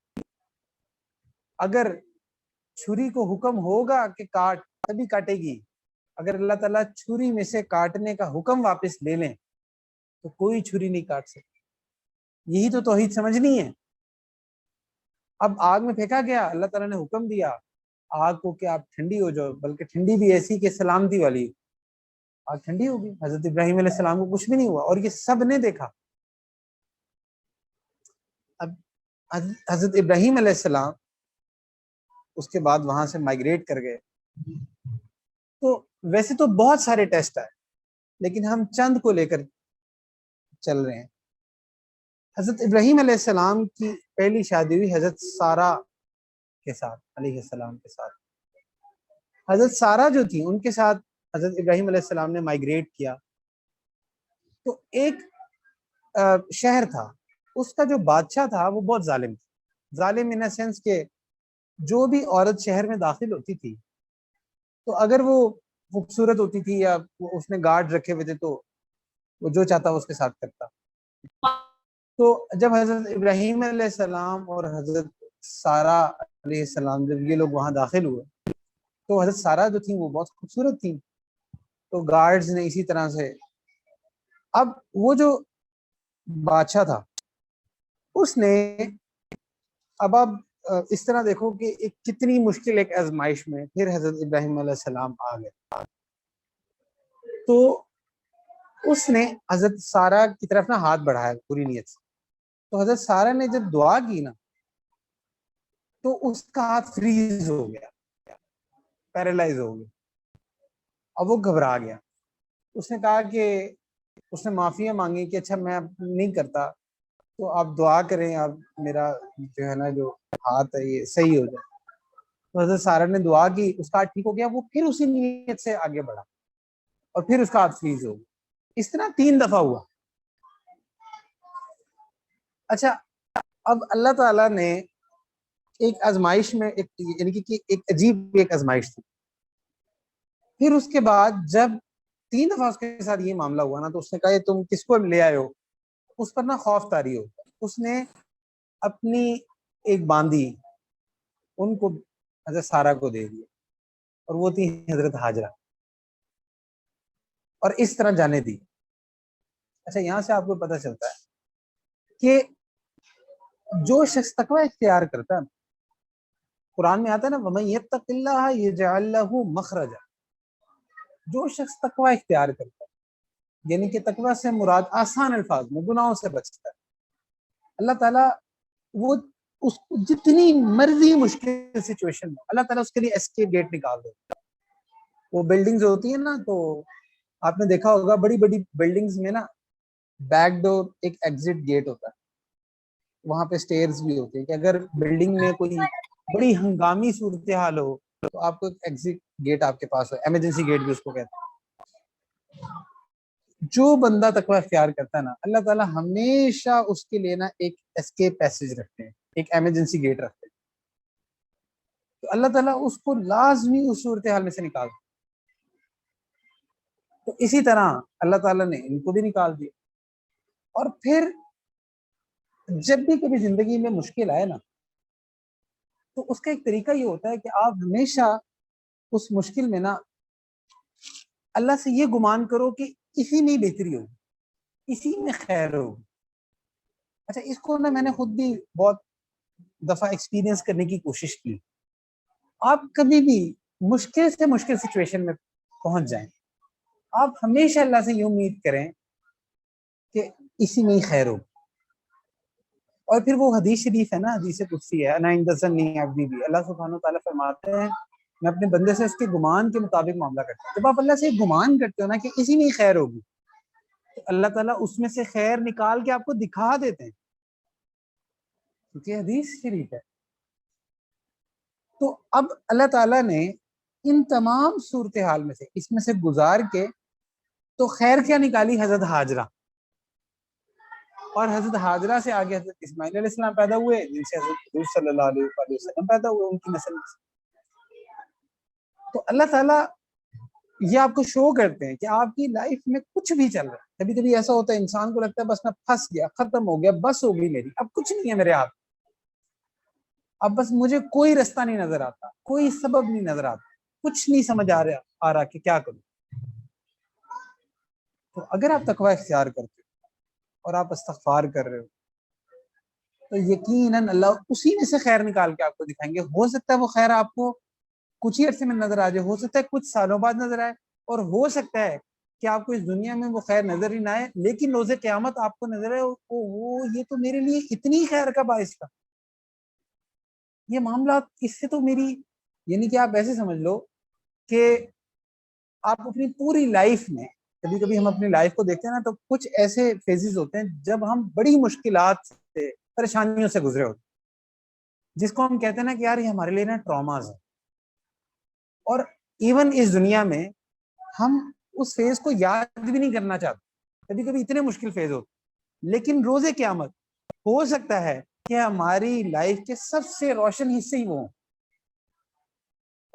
اگر چھری کو حکم ہوگا کہ کاٹ، تبھی کاٹے گی. اگر اللہ تعالیٰ چھری میں سے کاٹنے کا حکم واپس لے لیں تو کوئی چھری نہیں کاٹ سکتی. یہی تو توحید سمجھنی ہے. اب آگ میں پھینکا گیا، اللہ تعالیٰ نے حکم دیا آگ کو کہ آپ ٹھنڈی ہو جاؤ، بلکہ ٹھنڈی بھی ایسی کہ سلامتی والی. آگ ٹھنڈی ہوگی. حضرت ابراہیم علیہ السلام کو کچھ بھی نہیں ہوا، اور یہ سب نے دیکھا. اب حضرت ابراہیم علیہ السلام اس کے بعد وہاں سے مائگریٹ کر گئے. تو ویسے تو بہت سارے ٹیسٹ آئے، لیکن ہم چند کو لے کر چل رہے ہیں. حضرت ابراہیم علیہ السلام کی پہلی شادی ہوئی حضرت سارہ کے ساتھ، علیہ السلام کے ساتھ. حضرت سارہ جو تھی ان کے ساتھ حضرت ابراہیم علیہ السلام نے مائگریٹ کیا. تو ایک شہر تھا، اس کا جو بادشاہ تھا وہ بہت ظالم تھا. ظالم ان سینس کہ جو بھی عورت شہر میں داخل ہوتی تھی تو اگر وہ خوبصورت ہوتی تھی یا اس نے گارڈ رکھے ہوئے تھے تو وہ جو چاہتا اس کے ساتھ کرتا. تو جب حضرت ابراہیم علیہ السلام اور حضرت سارہ علیہ السلام جب یہ لوگ وہاں داخل ہوئے تو حضرت سارہ جو تھیں وہ بہت خوبصورت تھیں. تو گارڈز نے اسی طرح سے، اب وہ جو بادشاہ تھا اس نے، اب آپ اس طرح دیکھو کہ ایک کتنی مشکل ایک آزمائش میں پھر حضرت ابراہیم علیہ السلام آ گئے. تو اس نے حضرت سارہ کی طرف نا ہاتھ بڑھایا پوری نیت سے. تو حضرت سارہ نے جب دعا کی نا تو اس کا ہاتھ فریز ہو گیا، پیرالائز ہو گیا. اب وہ گھبرا گیا. اس نے کہا کہ اس نے معافیاں مانگی کہ اچھا میں نہیں کرتا، تو آپ دعا کریں آپ میرا جو ہے نا جو ہاتھ ہے یہ صحیح ہو جائے. تو حضرت سارہ نے دعا کی، اس کا ہاتھ ٹھیک ہو گیا. وہ پھر اسی نیت سے آگے بڑھا اور پھر اس کا ہاتھ فریز ہو گیا. اس طرح 3 دفعہ ہوا. اچھا اب اللہ تعالیٰ نے ایک آزمائش میں یعنی کہ ایک عجیب ایک آزمائش تھی. پھر اس کے بعد جب 3 دفعہ اس کے ساتھ یہ معاملہ ہوا نا تو اس نے کہا تم کس کو لے آئے ہو؟ اس پر نا خوف طاری ہو. اس نے اپنی ایک باندی ان کو حضرت سارہ کو دے دیا، اور وہ تھی حضرت ہاجرہ، اور اس طرح جانے دی. اچھا یہاں سے آپ کو پتہ چلتا ہے کہ جو شخص تقوی اختیار کرتا ہے، قرآن میں آتا ہے نا وَمَن يَتَّقِ اللَّهَ يَجْعَل لَّهُ مَخْرَجًا. جو شخص تقوی اختیار کرتا ہے، یعنی کہ تقوی سے مراد آسان الفاظ میں گناہوں سے بچتا ہے. اللہ تعالیٰ وہ اس جتنی مرضی مشکل سچویشن میں اللہ تعالیٰ اس کے لیے اسکیپ گیٹ نکال دیتا ہے. وہ بلڈنگز ہوتی ہیں نا، تو آپ نے دیکھا ہوگا بڑی بڑی بلڈنگز میں نا بیک ڈور ایک ایگزٹ گیٹ ہوتا ہے، وہاں پہ سٹیئرز بھی ہوتے ہیں کہ اگر بلڈنگ میں کوئی بڑی ہنگامی صورتحال ہو تو آپ کو ایک ایگزٹ گیٹ آپ کے پاس ہو، ایمرجنسی گیٹ بھی اس کو کہتے ہیں. جو بندہ تقوی اختیار کرتا ہے نا اللہ تعالیٰ ہمیشہ اس کے لیے نا ایک اسکیپ پیسج رکھتے ہیں، ایک ایمرجنسی گیٹ رکھتے ہیں. تو اللہ تعالیٰ اس کو لازمی اس صورتحال میں سے نکالتا. تو اسی طرح اللہ تعالیٰ نے ان کو بھی نکال دیا. اور پھر جب بھی کبھی زندگی میں مشکل آئے نا تو اس کا ایک طریقہ یہ ہوتا ہے کہ آپ ہمیشہ اس مشکل میں نا اللہ سے یہ گمان کرو کہ اسی میں بہتری ہوگی, اسی میں خیر ہوگی. اچھا اس کو نا میں نے خود بھی بہت دفعہ ایکسپیرینس کرنے کی کوشش کی. آپ کبھی بھی مشکل سے مشکل سچویشن میں پہنچ جائیں, آپ ہمیشہ اللہ سے یہ امید کریں کہ اسی میں ہی خیر ہوگی. اور پھر وہ حدیث شریف ہے نا, حدیث قدسی ہے, انا عند ظنی عبدی بی, اللہ سبحانہ وتعالیٰ فرماتے ہیں میں اپنے بندے سے اس کے گمان کے مطابق معاملہ کرتا ہوں. جب آپ اللہ سے گمان کرتے ہو نا کہ اسی میں ہی خیر ہوگی, تو اللہ تعالیٰ اس میں سے خیر نکال کے آپ کو دکھا دیتے ہیں, کیونکہ حدیث شریف ہے. تو اب اللہ تعالیٰ نے ان تمام صورتحال میں سے اس میں سے گزار کے تو خیر کیا نکالی, حضرت ہاجرہ. اور حضرت ہاجرہ سے آگے حضرت اسماعیل علیہ السلام پیدا ہوئے, جن سے حضرت حضور صلی اللہ علیہ وسلم پیدا ہوئے ان کی نسل سے. تو اللہ تعالیٰ یہ آپ کو شو کرتے ہیں کہ آپ کی لائف میں کچھ بھی چل رہا ہے. کبھی کبھی ایسا ہوتا ہے انسان کو لگتا ہے بس میں پھنس گیا, ختم ہو گیا, بس ہو گئی میری, اب کچھ نہیں ہے میرے ہاتھ, اب بس مجھے کوئی رستہ نہیں نظر آتا, کوئی سبب نہیں نظر آتا, کچھ نہیں سمجھ آ رہا کہ کیا کروں. تو اگر آپ تقوی اختیار کرتے ہو اور آپ استغفار کر رہے ہو تو یقیناً اللہ اسی میں سے خیر نکال کے آپ کو دکھائیں گے. ہو سکتا ہے وہ خیر آپ کو کچھ ہی عرصے میں نظر آ جائے, ہو سکتا ہے کچھ سالوں بعد نظر آئے, اور ہو سکتا ہے کہ آپ کو اس دنیا میں وہ خیر نظر ہی نہ آئے, لیکن روز قیامت آپ کو نظر آئے یہ تو میرے لیے اتنی خیر کا باعث تھا. یہ معاملات اس سے تو میری, یعنی کہ آپ ایسے سمجھ لو کہ آپ اپنی پوری لائف میں, کبھی کبھی ہم اپنی لائف کو دیکھتے ہیں نا تو کچھ ایسے فیزز ہوتے ہیں جب ہم بڑی مشکلات سے, پریشانیوں سے گزرے ہوتے ہیں, جس کو ہم کہتے ہیں نا کہ یار یہ ہمارے لیے نا ٹراماز ہے. اور ایون اس دنیا میں ہم اس فیز کو یاد بھی نہیں کرنا چاہتے, کبھی کبھی اتنے مشکل فیز ہوتے, لیکن روز قیامت ہو سکتا ہے کہ ہماری لائف کے سب سے روشن حصے ہی وہ ہوں,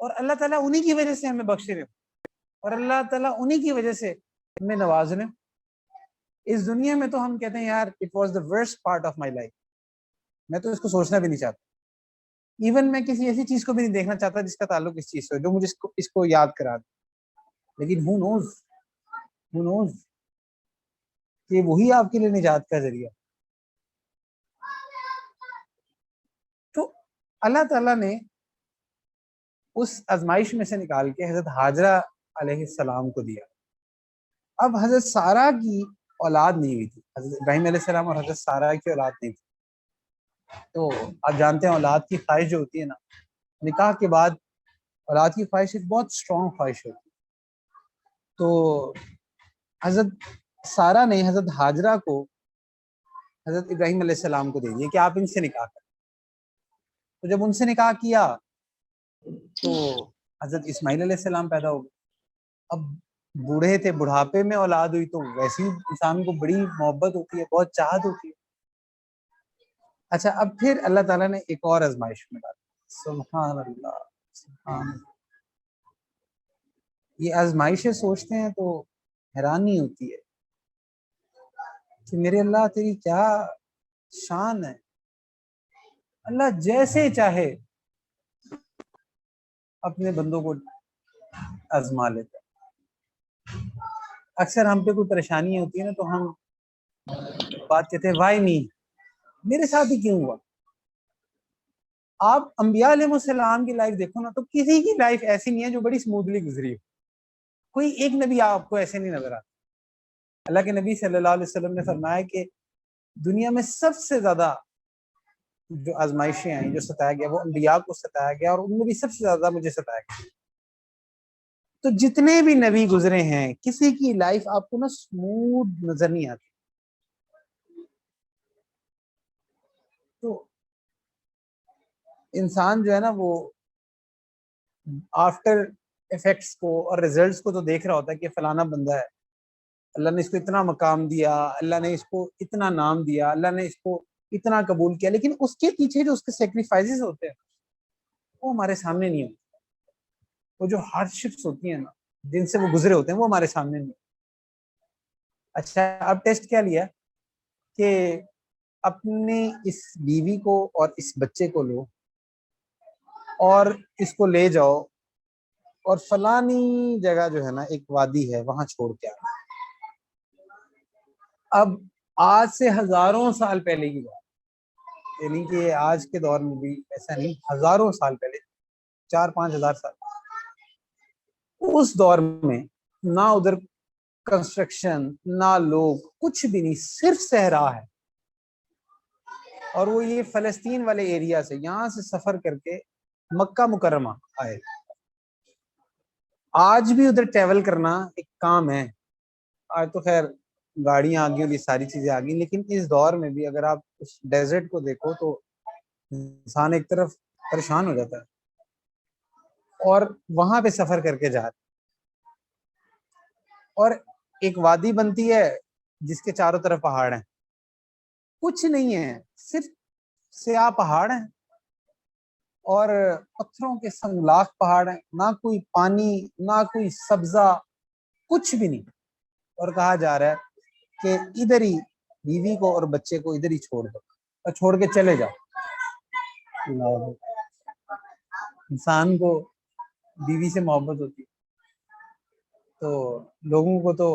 اور اللہ تعالیٰ انہی کی وجہ سے ہمیں بخش رہے, اور اللہ تعالیٰ انہی کی وجہ سے ہمیں نواز رہے. اس دنیا میں تو ہم کہتے ہیں یار it was the worst part of my life, میں تو اس کو سوچنا بھی نہیں چاہتا. ایون میں کسی ایسی چیز کو بھی نہیں دیکھنا چاہتا جس کا تعلق اس چیز سے جو مجھے اس کو یاد کرا دے. لیکن who knows کہ وہی آپ کے لیے نجات کا ذریعہ. تو اللہ تعالیٰ نے اس آزمائش میں سے نکال کے حضرت ہاجرہ علیہ السلام کو دیا. اب حضرت سارہ کی اولاد نہیں ہوئی تھی, حضرت ابراہیم علیہ السلام اور حضرت سارہ کی اولاد نہیں تھی. تو آپ جانتے ہیں اولاد کی خواہش جو ہوتی ہے نا, نکاح کے بعد اولاد کی خواہش ایک بہت اسٹرانگ خواہش ہوتی ہے. تو حضرت سارہ نے حضرت ہاجرہ کو حضرت ابراہیم علیہ السلام کو دے دیا کہ آپ ان سے نکاح کریں. تو جب ان سے نکاح کیا تو حضرت اسماعیل علیہ السلام پیدا ہو گئے. اب بوڑھے تھے, بڑھاپے میں اولاد ہوئی تو ویسے ہی انسان کو بڑی محبت ہوتی ہے, بہت چاہت ہوتی ہے. اچھا اب پھر اللہ تعالیٰ نے ایک اور آزمائش میں ڈالا. سبحان اللہ, سبحان اللہ. یہ آزمائشیں سوچتے ہیں تو حیرانی ہوتی ہے کہ میرے اللہ تیری کیا شان ہے. اللہ جیسے چاہے اپنے بندوں کو آزما لیتا ہے. اکثر ہم پہ کوئی پریشانی ہوتی ہے نا تو ہم بات کہتے ہیں وائی می, میرے ساتھ ہی کیوں ہوا. آپ انبیاء علیہ السلام کی لائف دیکھو نا تو کسی کی لائف ایسی نہیں ہے جو بڑی سموتھلی گزری ہو. کوئی ایک نبی آپ کو ایسے نہیں نظر آتا. اللہ کے نبی صلی اللہ علیہ وسلم نے فرمایا کہ دنیا میں سب سے زیادہ جو آزمائشیں ہیں, جو ستایا گیا, وہ انبیاء کو ستایا گیا, اور ان میں بھی سب سے زیادہ مجھے ستایا گیا. تو جتنے بھی نبی گزرے ہیں کسی کی لائف آپ کو نا سموتھ نظر نہیں آتی. تو انسان جو ہے نا وہ آفٹر افیکٹس کو اور ریزلٹس کو تو دیکھ رہا ہوتا ہے کہ فلانا بندہ ہے, اللہ نے اس کو اتنا مقام دیا, اللہ نے اس کو اتنا نام دیا, اللہ نے اس کو اتنا قبول کیا, لیکن اس کے پیچھے جو اس کے سیکریفائسز ہوتے ہیں وہ ہمارے سامنے نہیں ہوتے. وہ جو ہارڈ شپس ہوتی ہیں نا جن سے وہ گزرے ہوتے ہیں وہ ہمارے سامنے نہیں. اچھا اب ٹیسٹ کیا لیا کہ اپنی اس بیوی کو اور اس بچے کو لو اور اس کو لے جاؤ اور فلانی جگہ جو ہے نا ایک وادی ہے وہاں چھوڑ کے آنا. اب آج سے ہزاروں سال پہلے کی بات، یعنی کہ آج کے دور میں بھی ایسا نہیں، ہزاروں سال پہلے، 4-5 ہزار سال اس دور میں نہ ادھر کنسٹرکشن نہ لوگ، کچھ بھی نہیں، صرف صحرا ہے. اور وہ یہ فلسطین والے ایریا سے یہاں سے سفر کر کے مکہ مکرمہ آئے. آج بھی ادھر ٹریول کرنا ایک کام ہے. آج تو خیر گاڑیاں آ گئی اور یہ ساری چیزیں آ گئی، لیکن اس دور میں بھی اگر آپ اس ڈیزرٹ کو دیکھو تو انسان ایک طرف پریشان ہو جاتا ہے. اور وہاں پہ سفر کر کے جا رہے، اور ایک وادی بنتی ہے جس کے چاروں طرف پہاڑ ہیں، کچھ نہیں ہے، صرف سیاہ پہاڑ ہیں اور پتھروں کے سنگلاخ پہاڑ ہیں، نہ کوئی پانی نہ کوئی سبزہ، کچھ بھی نہیں. اور کہا جا رہا ہے کہ ادھر ہی بیوی کو اور بچے کو ادھر ہی چھوڑ دو اور چھوڑ کے چلے جاؤ. انسان کو بیوی سے محبت ہوتی تو لوگوں کو تو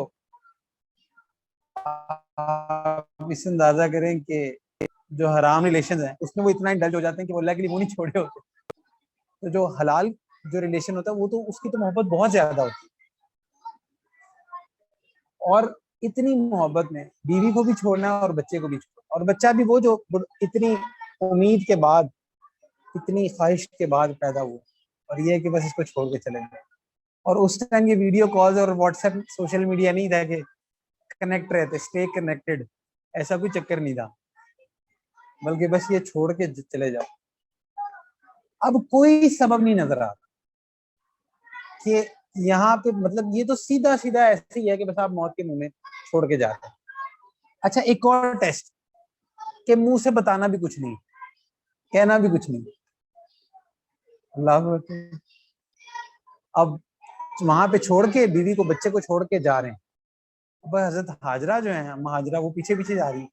آپ اس سے اندازہ کریں کہ جو حرام ریلیشن ہیں اس میں وہ اتنا انڈلج ہو جاتے ہیں کہ وہ اللہ کے لیے وہ نہیں چھوڑے ہوتے. تو جو حلال جو ریلیشن ہوتا ہے وہ تو اس کی تو محبت بہت زیادہ ہوتی ہے. اور اتنی محبت میں بیوی کو بھی چھوڑنا اور بچے کو بھی چھوڑنا، اور بچہ بھی وہ جو اتنی امید کے بعد، اتنی خواہش کے بعد پیدا ہوا، اور یہ ہے کہ بس اس کو چھوڑ کے چلے گئے. اور اس ٹائم یہ ویڈیو کالز اور واٹس ایپ سوشل میڈیا نہیں تھا کہ کنیکٹ رہتے، اسٹے کنیکٹڈ، ایسا کوئی چکر نہیں تھا، بلکہ بس یہ چھوڑ کے چلے جاؤ. اب کوئی سبب نہیں نظر آتا کہ یہاں پہ، مطلب یہ تو سیدھا سیدھا ایسے ہی ہے کہ بس آپ موت کے منہ میں چھوڑ کے جاتے ہیں. اچھا ایک اور ٹیسٹ کہ منہ سے بتانا بھی کچھ نہیں، کہنا بھی کچھ نہیں. اللہ اکبر. اب وہاں پہ چھوڑ کے بیوی کو بچے کو چھوڑ کے جا رہے ہیں. اب حضرت ہاجرہ جو ہیں مہاجرہ، وہ پیچھے پیچھے جا رہی ہیں.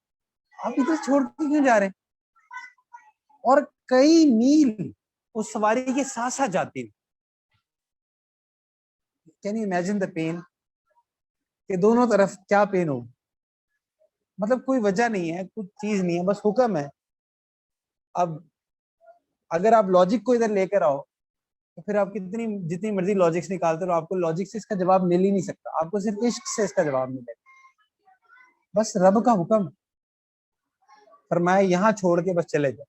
آپ ادھر چھوڑ کے کیوں جا رہے ہیں؟ اور کئی میل اس سواری کے ساتھ ساتھ جاتی ہیں. Can you imagine the pain کہ دونوں طرف کیا پین ہو. مطلب کوئی وجہ نہیں ہے، کچھ چیز نہیں ہے، بس حکم ہے. اب اگر آپ لاجک کو ادھر لے کر آؤ تو پھر آپ جتنی مرضی لاجکس نکالتے رہو، آپ کو لاجک سے اس کا جواب مل ہی نہیں سکتا. آپ کو صرف عشق سے اس کا جواب ملے گا. بس رب کا حکم فرمایا یہاں چھوڑ کے بس چلے جاؤ.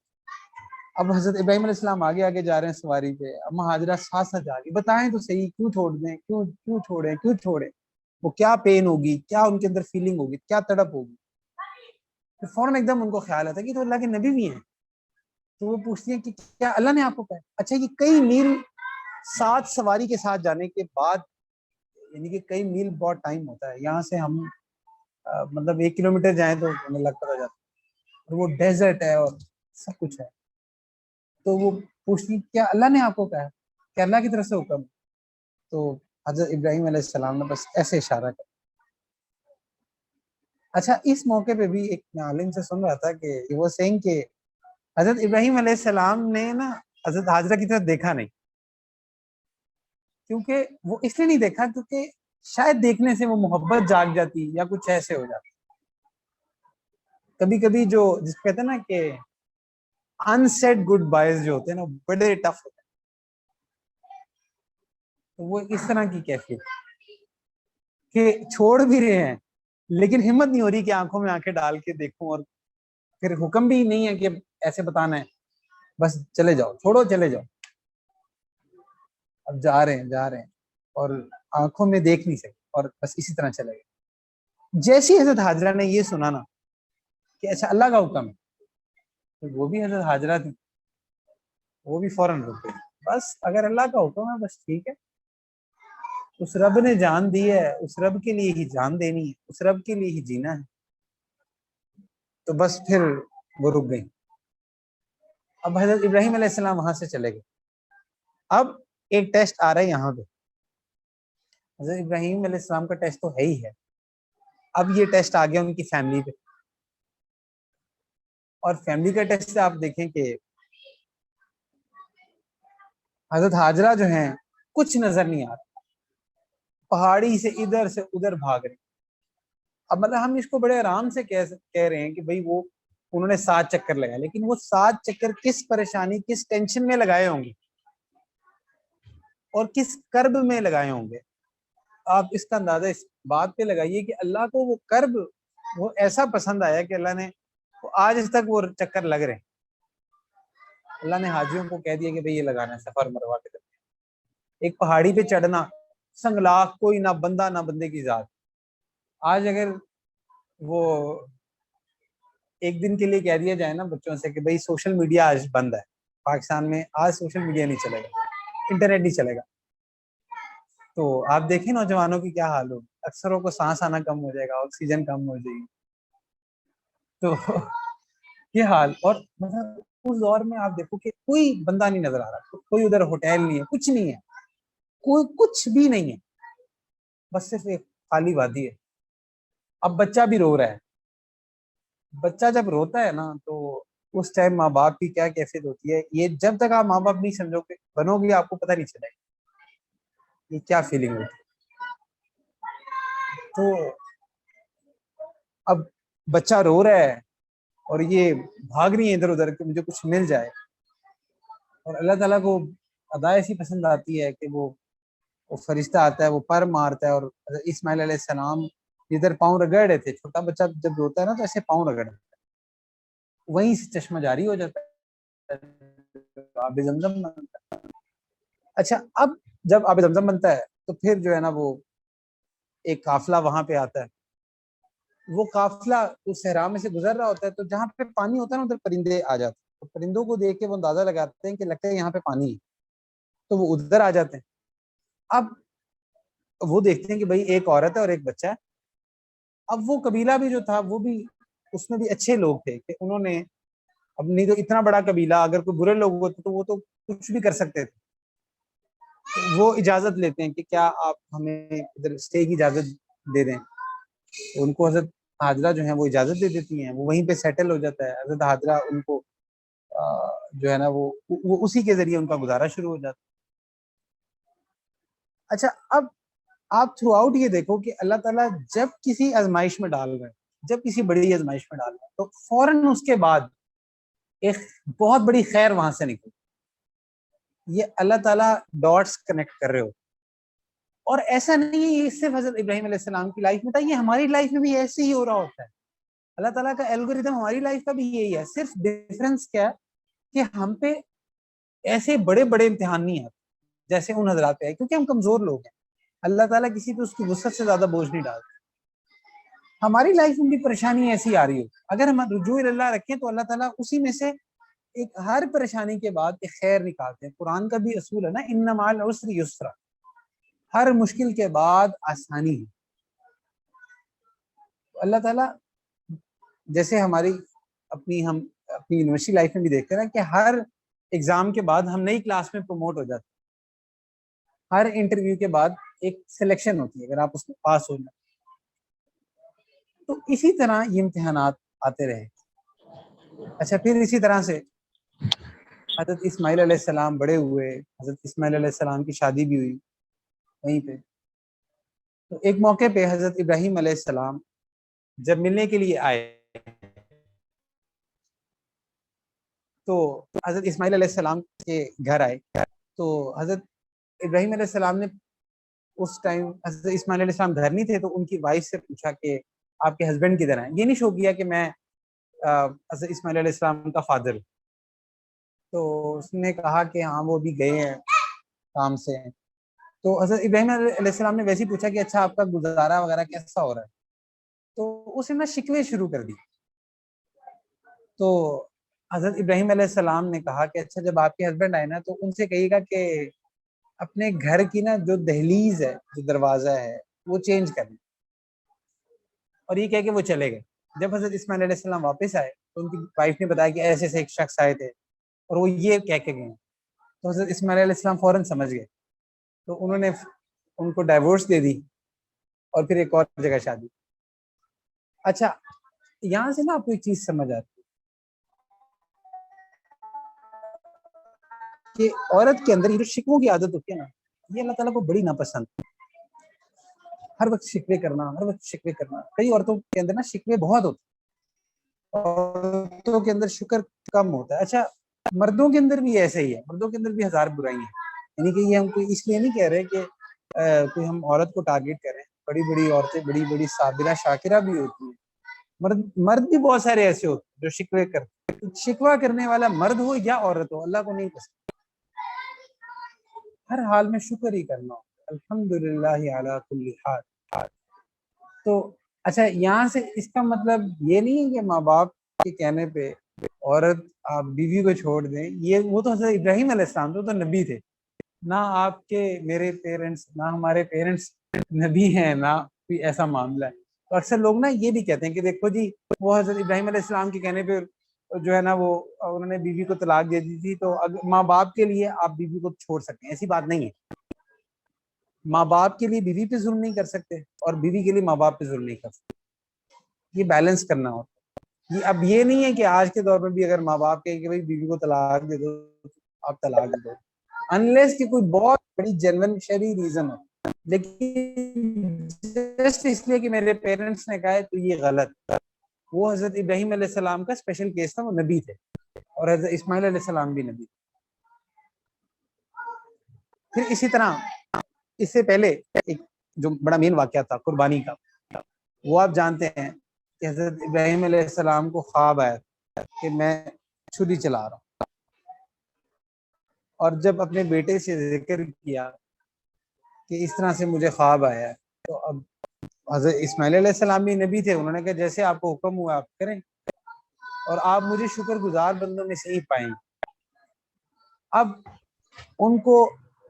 اب حضرت ابراہیم علیہ السلام آگے آگے جا رہے ہیں سواری پہ، اب مہاجرہ ساتھ ساتھ جا رہی. بتائیں تو صحیح، کیوں چھوڑ دیں، کیوں چھوڑیں؟ وہ کیا پین ہوگی، کیا ان کے اندر فیلنگ ہوگی، کیا تڑپ ہوگی. پھر فوراً ایک دم ان کو خیال آتا ہے کہ تو اللہ کے نبی بھی ہیں. تو وہ پوچھتی ہیں کہ کیا اللہ نے آپ کو کہا؟ اچھا یہ کئی میل ساتھ سواری کے ساتھ جانے کے بعد، یعنی کہ کئی میل بہت ٹائم ہوتا ہے. یہاں سے ہم مطلب 1 کلومیٹر جائیں تو ہمیں لگتا ہو جاتا ہے، اور وہ ڈیزرٹ ہے اور سب کچھ ہے. تو وہ پوچھتی کیا اللہ نے آپ کو کہا، کیا اللہ کی طرف سے حکم؟ تو حضرت ابراہیم علیہ السلام نے بس ایسے اشارہ کیا. اچھا اس موقع پہ بھی ایک عالم سے سن رہا تھا کہ وہ سینگ کہ حضرت ابراہیم علیہ السلام نے نا حضرت ہاجرہ کی طرف دیکھا نہیں. کیونکہ وہ اس لیے نہیں دیکھا کیونکہ شاید دیکھنے سے وہ محبت جاگ جاتی یا کچھ ایسے ہو جاتا. کبھی کبھی جو جس کو کہتے ہیں نا کہ انسیڈ گڈ بائز جو ہوتے ہیں نا بڑے ٹف ہوتے ہیں. تو وہ اس طرح کی کیفیت کہ چھوڑ بھی رہے ہیں لیکن ہمت نہیں ہو رہی کہ آنکھوں میں آنکھیں ڈال کے دیکھوں. اور پھر حکم بھی نہیں ہے کہ ایسے بتانا ہے، بس چلے جاؤ، چھوڑو چلے جاؤ. اب جا رہے ہیں اور آنکھوں میں دیکھ نہیں سکتے اور بس اسی طرح چلے گئے. جیسی حضرت ہاجرہ نے یہ سنا نا کہ اچھا اللہ کا حکم ہے، تو وہ بھی حضرت ہاجرہ تھی، وہ بھی فوراً رک گئی. بس اگر اللہ کا حکم ہے بس ٹھیک ہے، اس رب نے جان دی ہے، اس رب کے لیے ہی جان دینی ہے، اس رب کے لیے ہی جینا ہے. تو بس پھر وہ رک گئی. اب حضرت ابراہیم علیہ السلام وہاں سے چلے گئے. اب ایک ٹیسٹ آ رہا ہے یہاں پہ. حضرت ابراہیم علیہ السلام کا ٹیسٹ تو ہے ہی ہے. اب یہ ٹیسٹ آ گیا ان کی فیملی پہ، اور فیملی کا ٹیسٹ سے آپ دیکھیں کہ حضرت ہاجرہ جو ہیں کچھ نظر نہیں آ رہا، پہاڑی سے ادھر سے ادھر بھاگ رہے. اب مطلب ہم اس کو بڑے آرام سے کہہ رہے ہیں کہ بھئی وہ انہوں نے 7 چکر لگائے، لیکن وہ 7 چکر کس پریشانی کس ٹینشن میں لگائے ہوں گے اور کس کرب میں لگائے ہوں گے. آپ اس کا اندازہ اس بات پہ لگائیے کہ اللہ کو وہ کرب وہ ایسا پسند آیا کہ اللہ نے آج تک وہ چکر لگ رہے ہیں. اللہ نے حاجیوں کو کہہ دیا کہ بھئی یہ لگانا ہے صفا اور مروہ کے درمیان. ایک پہاڑی پہ چڑھنا، سنگلاخ، کوئی نہ بندہ نہ بندے کی ذات. آج اگر وہ ایک دن کے لیے کہہ دیا جائے نا بچوں سے کہ بھئی سوشل میڈیا آج بند ہے پاکستان میں، آج سوشل میڈیا نہیں چلے گا، انٹرنیٹ نہیں چلے گا، تو آپ دیکھیں نوجوانوں کی کیا حال ہو. اکثروں کو سانس آنا کم ہو جائے گا، آکسیجن کم ہو جائے گی. تو یہ حال. اور مطلب اس دور میں آپ دیکھو کہ کوئی بندہ نہیں نظر آ رہا، کوئی ادھر ہوٹل نہیں ہے، کچھ نہیں ہے، کوئی کچھ بھی نہیں ہے، بس صرف ایک خالی وادی ہے. اب بچہ بھی رو رہا ہے. بچہ جب روتا ہے نا تو اس ٹائم ماں باپ کی کیا کیفیت ہوتی ہے، یہ جب تک آپ ماں باپ نہیں سمجھو گے بنو گے آپ کو پتہ نہیں چلے گا یہ کیا فیلنگ ہوتی ہے. تو اب بچہ رو رہا ہے اور یہ بھاگ رہی ہے ادھر ادھر کہ مجھے کچھ مل جائے. اور اللہ تعالیٰ کو ادا ایسی پسند آتی ہے کہ وہ فرشتہ آتا ہے، وہ پر مارتا ہے. اور اسماعیل علیہ السلام ادھر پاؤں رگڑ رہے تھے، چھوٹا بچہ جب روتا ہے نا تو ایسے پاؤں رگڑ، وہیں سے چشمہ جاری ہو جاتا ہے، آب زمزم بنتا ہے. اچھا اب جب آب زمزم بنتا ہے تو پھر جو ہے نا وہ ایک قافلہ وہاں پہ آتا ہے. وہ قافلہ اس صحرا میں سے گزر رہا ہوتا ہے، تو جہاں پہ پانی ہوتا ہے نا ادھر پرندے آ جاتے ہیں. تو پرندوں کو دیکھ کے وہ اندازہ لگاتے ہیں کہ لگتا ہے یہاں پہ پانی ہے، تو وہ ادھر آ جاتے ہیں. اب وہ دیکھتے ہیں کہ بھئی ایک عورت ہے اور ایک بچہ ہے. اب وہ قبیلہ بھی جو تھا وہ بھی اس میں بھی اچھے لوگ تھے کہ انہوں نے، اب نہیں تو اتنا بڑا قبیلہ اگر کوئی برے لوگ ہوتے تو وہ تو کچھ بھی کر سکتے تھے. وہ اجازت لیتے ہیں کہ کیا آپ ہمیں ادھر اسٹے کی اجازت دے دیں. ان کو حضرت حاجرہ جو ہیں وہ اجازت دے دیتی ہیں، وہ وہیں پہ سیٹل ہو جاتا ہے. حضرت حاجرہ ان کو جو ہے نا وہ اسی کے ذریعے ان کا گزارا شروع ہو جاتا ہے. اچھا اب آپ تھرو آؤٹ یہ دیکھو کہ اللہ تعالیٰ جب کسی آزمائش میں ڈال رہے ہیں، جب کسی بڑی آزمائش میں ڈال رہے ہیں تو فوراً اس کے بعد ایک بہت بڑی خیر وہاں سے نکلے. یہ اللہ تعالیٰ ڈاٹس کنیکٹ کر رہے ہو. اور ایسا نہیں ہے یہ صرف حضرت ابراہیم علیہ السلام کی لائف میں تھا، یہ ہماری لائف میں بھی ایسے ہی ہو رہا ہوتا ہے. اللہ تعالیٰ کا الگوریتم ہماری لائف کا بھی یہی ہے. صرف ڈفرینس کیا ہے کہ ہم پہ ایسے بڑے بڑے امتحان نہیں آتے جیسے ان حضرات پہ ہے، کیونکہ ہم کمزور لوگ ہیں. اللہ تعالیٰ کسی پہ اس کی وسعت سے زیادہ بوجھ نہیں ڈالتا. ہماری لائف میں بھی پریشانی ایسی آ رہی ہو، اگر ہم رجوع اللہ رکھیں تو اللہ تعالیٰ اسی میں سے ایک ہر پریشانی کے بعد ایک خیر نکالتے ہیں. قرآن کا بھی اصول ہے نا، ان مع العسر یسرا، ہر مشکل کے بعد آسانی ہے. اللہ تعالیٰ جیسے ہم اپنی یونیورسٹی لائف میں بھی دیکھتے ہیں نا کہ ہر ایگزام کے بعد ہم نئی کلاس میں پروموٹ ہو جاتے ہیں. ہر انٹرویو کے بعد ایک سلیکشن ہوتی ہے، اگر آپ اس میں پاس ہو جائیں. تو اسی طرح یہ امتحانات آتے رہے. اچھا پھر اسی طرح سے حضرت اسماعیل علیہ السلام بڑے ہوئے. حضرت اسماعیل علیہ السلام کی شادی بھی ہوئی وہیں پہ. تو ایک موقع پہ حضرت ابراہیم علیہ السلام جب ملنے کے لیے آئے تو حضرت اسماعیل علیہ السلام کے گھر آئے. تو حضرت ابراہیم علیہ السلام نے اس ٹائم حضرت اسماعیل علیہ السلام گھر نہیں تھے تو ان کی وائف سے پوچھا کہ آپ کے ہسبینڈ کدھر ہیں. یہ نہیں شو کیا کہ میں حضرت اسماعیل علیہ السلام کا فادر. تو اس نے کہا کہ ہاں وہ بھی گئے ہیں کام سے. تو حضرت ابراہیم علیہ السلام نے ویسے ہی پوچھا کہ اچھا آپ کا گزارا وغیرہ کیسا ہو رہا ہے. تو اس نے شکوے شروع کر دی. تو حضرت ابراہیم علیہ السلام نے کہا کہ اچھا جب آپ کے ہسبینڈ آئے نا تو ان سے کہیے گا کہ اپنے گھر کی نا جو دہلیز ہے، جو دروازہ ہے وہ چینج کریں. اور یہ کہہ کے وہ چلے گئے. جب حضرت اسماعیل علیہ السلام واپس آئے تو ان کی وائف نے بتایا کہ ایسے ایسے ایک شخص آئے تھے اور وہ یہ کہہ کے گئے. تو حضرت اسماعیل علیہ السلام فوراً سمجھ گئے. تو انہوں نے ان کو ڈائیورس دے دی اور پھر ایک اور جگہ شادی. اچھا یہاں سے نا آپ کو ایک چیز سمجھ آتی ہے کہ عورت کے اندر یہ جو شکووں کی عادت ہوتی ہے نا، یہ اللہ تعالیٰ کو بڑی ناپسند، ہر وقت شکوے کرنا، ہر وقت شکوے کرنا. کئی عورتوں کے اندر نا شکوے بہت ہوتے ہیں، عورتوں کے اندر شکر کم ہوتا ہے. اچھا مردوں کے اندر بھی ایسا ہی ہے، مردوں کے اندر بھی ہزار برائی ہیں. یعنی کہ یہ ہم کوئی اس لیے نہیں کہہ رہے کہ کوئی ہم عورت کو ٹارگیٹ کریں. بڑی بڑی عورتیں بڑی بڑی صابرہ شاکرہ بھی ہوتی ہیں. مرد بھی بہت سارے ایسے ہوتے ہیں جو شکوے کرتے. شکوہ کرنے والا مرد ہو یا عورت ہو، اللہ کو نہیں پسند. ہر حال میں شکر ہی کرنا ہوتا ہے. الحمدللہ علی کل حال. تو اچھا یہاں سے اس کا مطلب یہ نہیں ہے کہ ماں باپ کے کہنے پہ عورت آپ بیوی کو چھوڑ دیں. یہ وہ تو حضرت ابراہیم علیہ السلام تو نبی تھے. نہ آپ کے میرے پیرنٹس، نہ ہمارے پیرنٹس نبی ہیں، نہ کوئی ایسا معاملہ ہے. تو اکثر لوگ نا یہ بھی کہتے ہیں کہ دیکھو جی وہ حضرت ابراہیم علیہ السلام کے کہنے پہ جو ہے نا وہ انہوں نے بیوی کو طلاق دے دی تھی، تو ماں باپ کے لیے آپ بیوی کو چھوڑ سکتے ہیں. ایسی بات نہیں ہے. ماں باپ کے لیے بیوی پہ ظلم نہیں کر سکتے اور بیوی کے لیے ماں باپ پہ ظلم نہیں کر سکتے. یہ بیلنس کرنا ہوتا ہے. اب یہ نہیں ہے کہ آج کے دور میں بھی اگر ماں باپ کہیں کہ بھائی بیوی کو طلاق دے دو آپ طلاق دے دو، انلیس کہ کوئی بہت بڑی جنون شرعی ریزن ہو. لیکن جسٹ اس لیے کہ میرے پیرنٹس نے کہا ہے تو یہ غلط. وہ حضرت ابراہیم علیہ السلام کا اسپیشل کیس تھا، وہ نبی تھے، اور حضرت اسماعیل علیہ السلام بھی نبی تھے. پھر اسی طرح اس سے پہلے ایک جو بڑا مین واقعہ تھا قربانی کا، وہ آپ جانتے ہیں کہ حضرت ابراہیم علیہ السلام کو خواب آیا کہ میں چھری چلا رہا ہوں. اور جب اپنے بیٹے سے ذکر کیا کہ اس طرح سے مجھے خواب آیا ہے، تو اب حضرت اسماعیل علیہ السلام بھی نبی تھے. انہوں نے کہا جیسے آپ کو حکم ہوا آپ کریں، اور آپ مجھے شکر گزار بندوں میں سے ہی پائیں. اب ان کو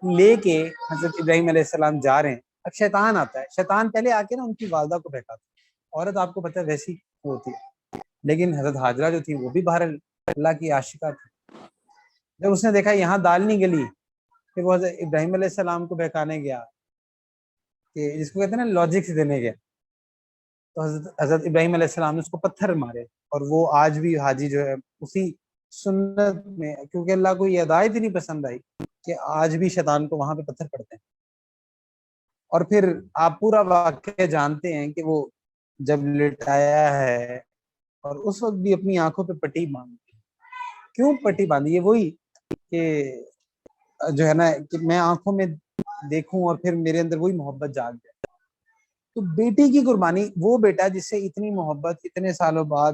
لے کے حضرت ابراہیم علیہ السلام جا رہے ہیں. اب شیطان آتا ہے. شیطان پہلے آ کے نا ان کی والدہ کو بہکاتا ہے. عورت آپ کو پتہ ہے ویسی ہوتی ہے، لیکن حضرت حاجرہ جو تھی وہ بھی باہر اللہ کی عاشقہ تھی. جب اس نے دیکھا یہاں دال نہیں گلی، پھر وہ حضرت ابراہیم علیہ السلام کو بہکانے گیا، کہ جس کو کہتے ہیں نا لاجک سے دینے گیا. تو حضرت ابراہیم علیہ السلام نے اس کو پتھر مارے. اور وہ آج بھی حاجی جو ہے اسی سنت میں، کیونکہ اللہ کو یہ ہدایت ہی نہیں پسند آئی کہ آج بھی شیطان کو وہاں پہ پتھر پڑتے ہیں. اور پھر آپ پورا واقعہ جانتے ہیں کہ وہ جب لٹایا ہے اور اس وقت بھی اپنی آنکھوں پہ پٹی باندھی. کیوں پٹی باندھی ہے؟ وہی کہ جو ہے نا کہ میں آنکھوں میں دیکھوں اور پھر میرے اندر وہی محبت جاگ جائے. تو بیٹی کی قربانی، وہ بیٹا جس سے اتنی محبت اتنے سالوں بعد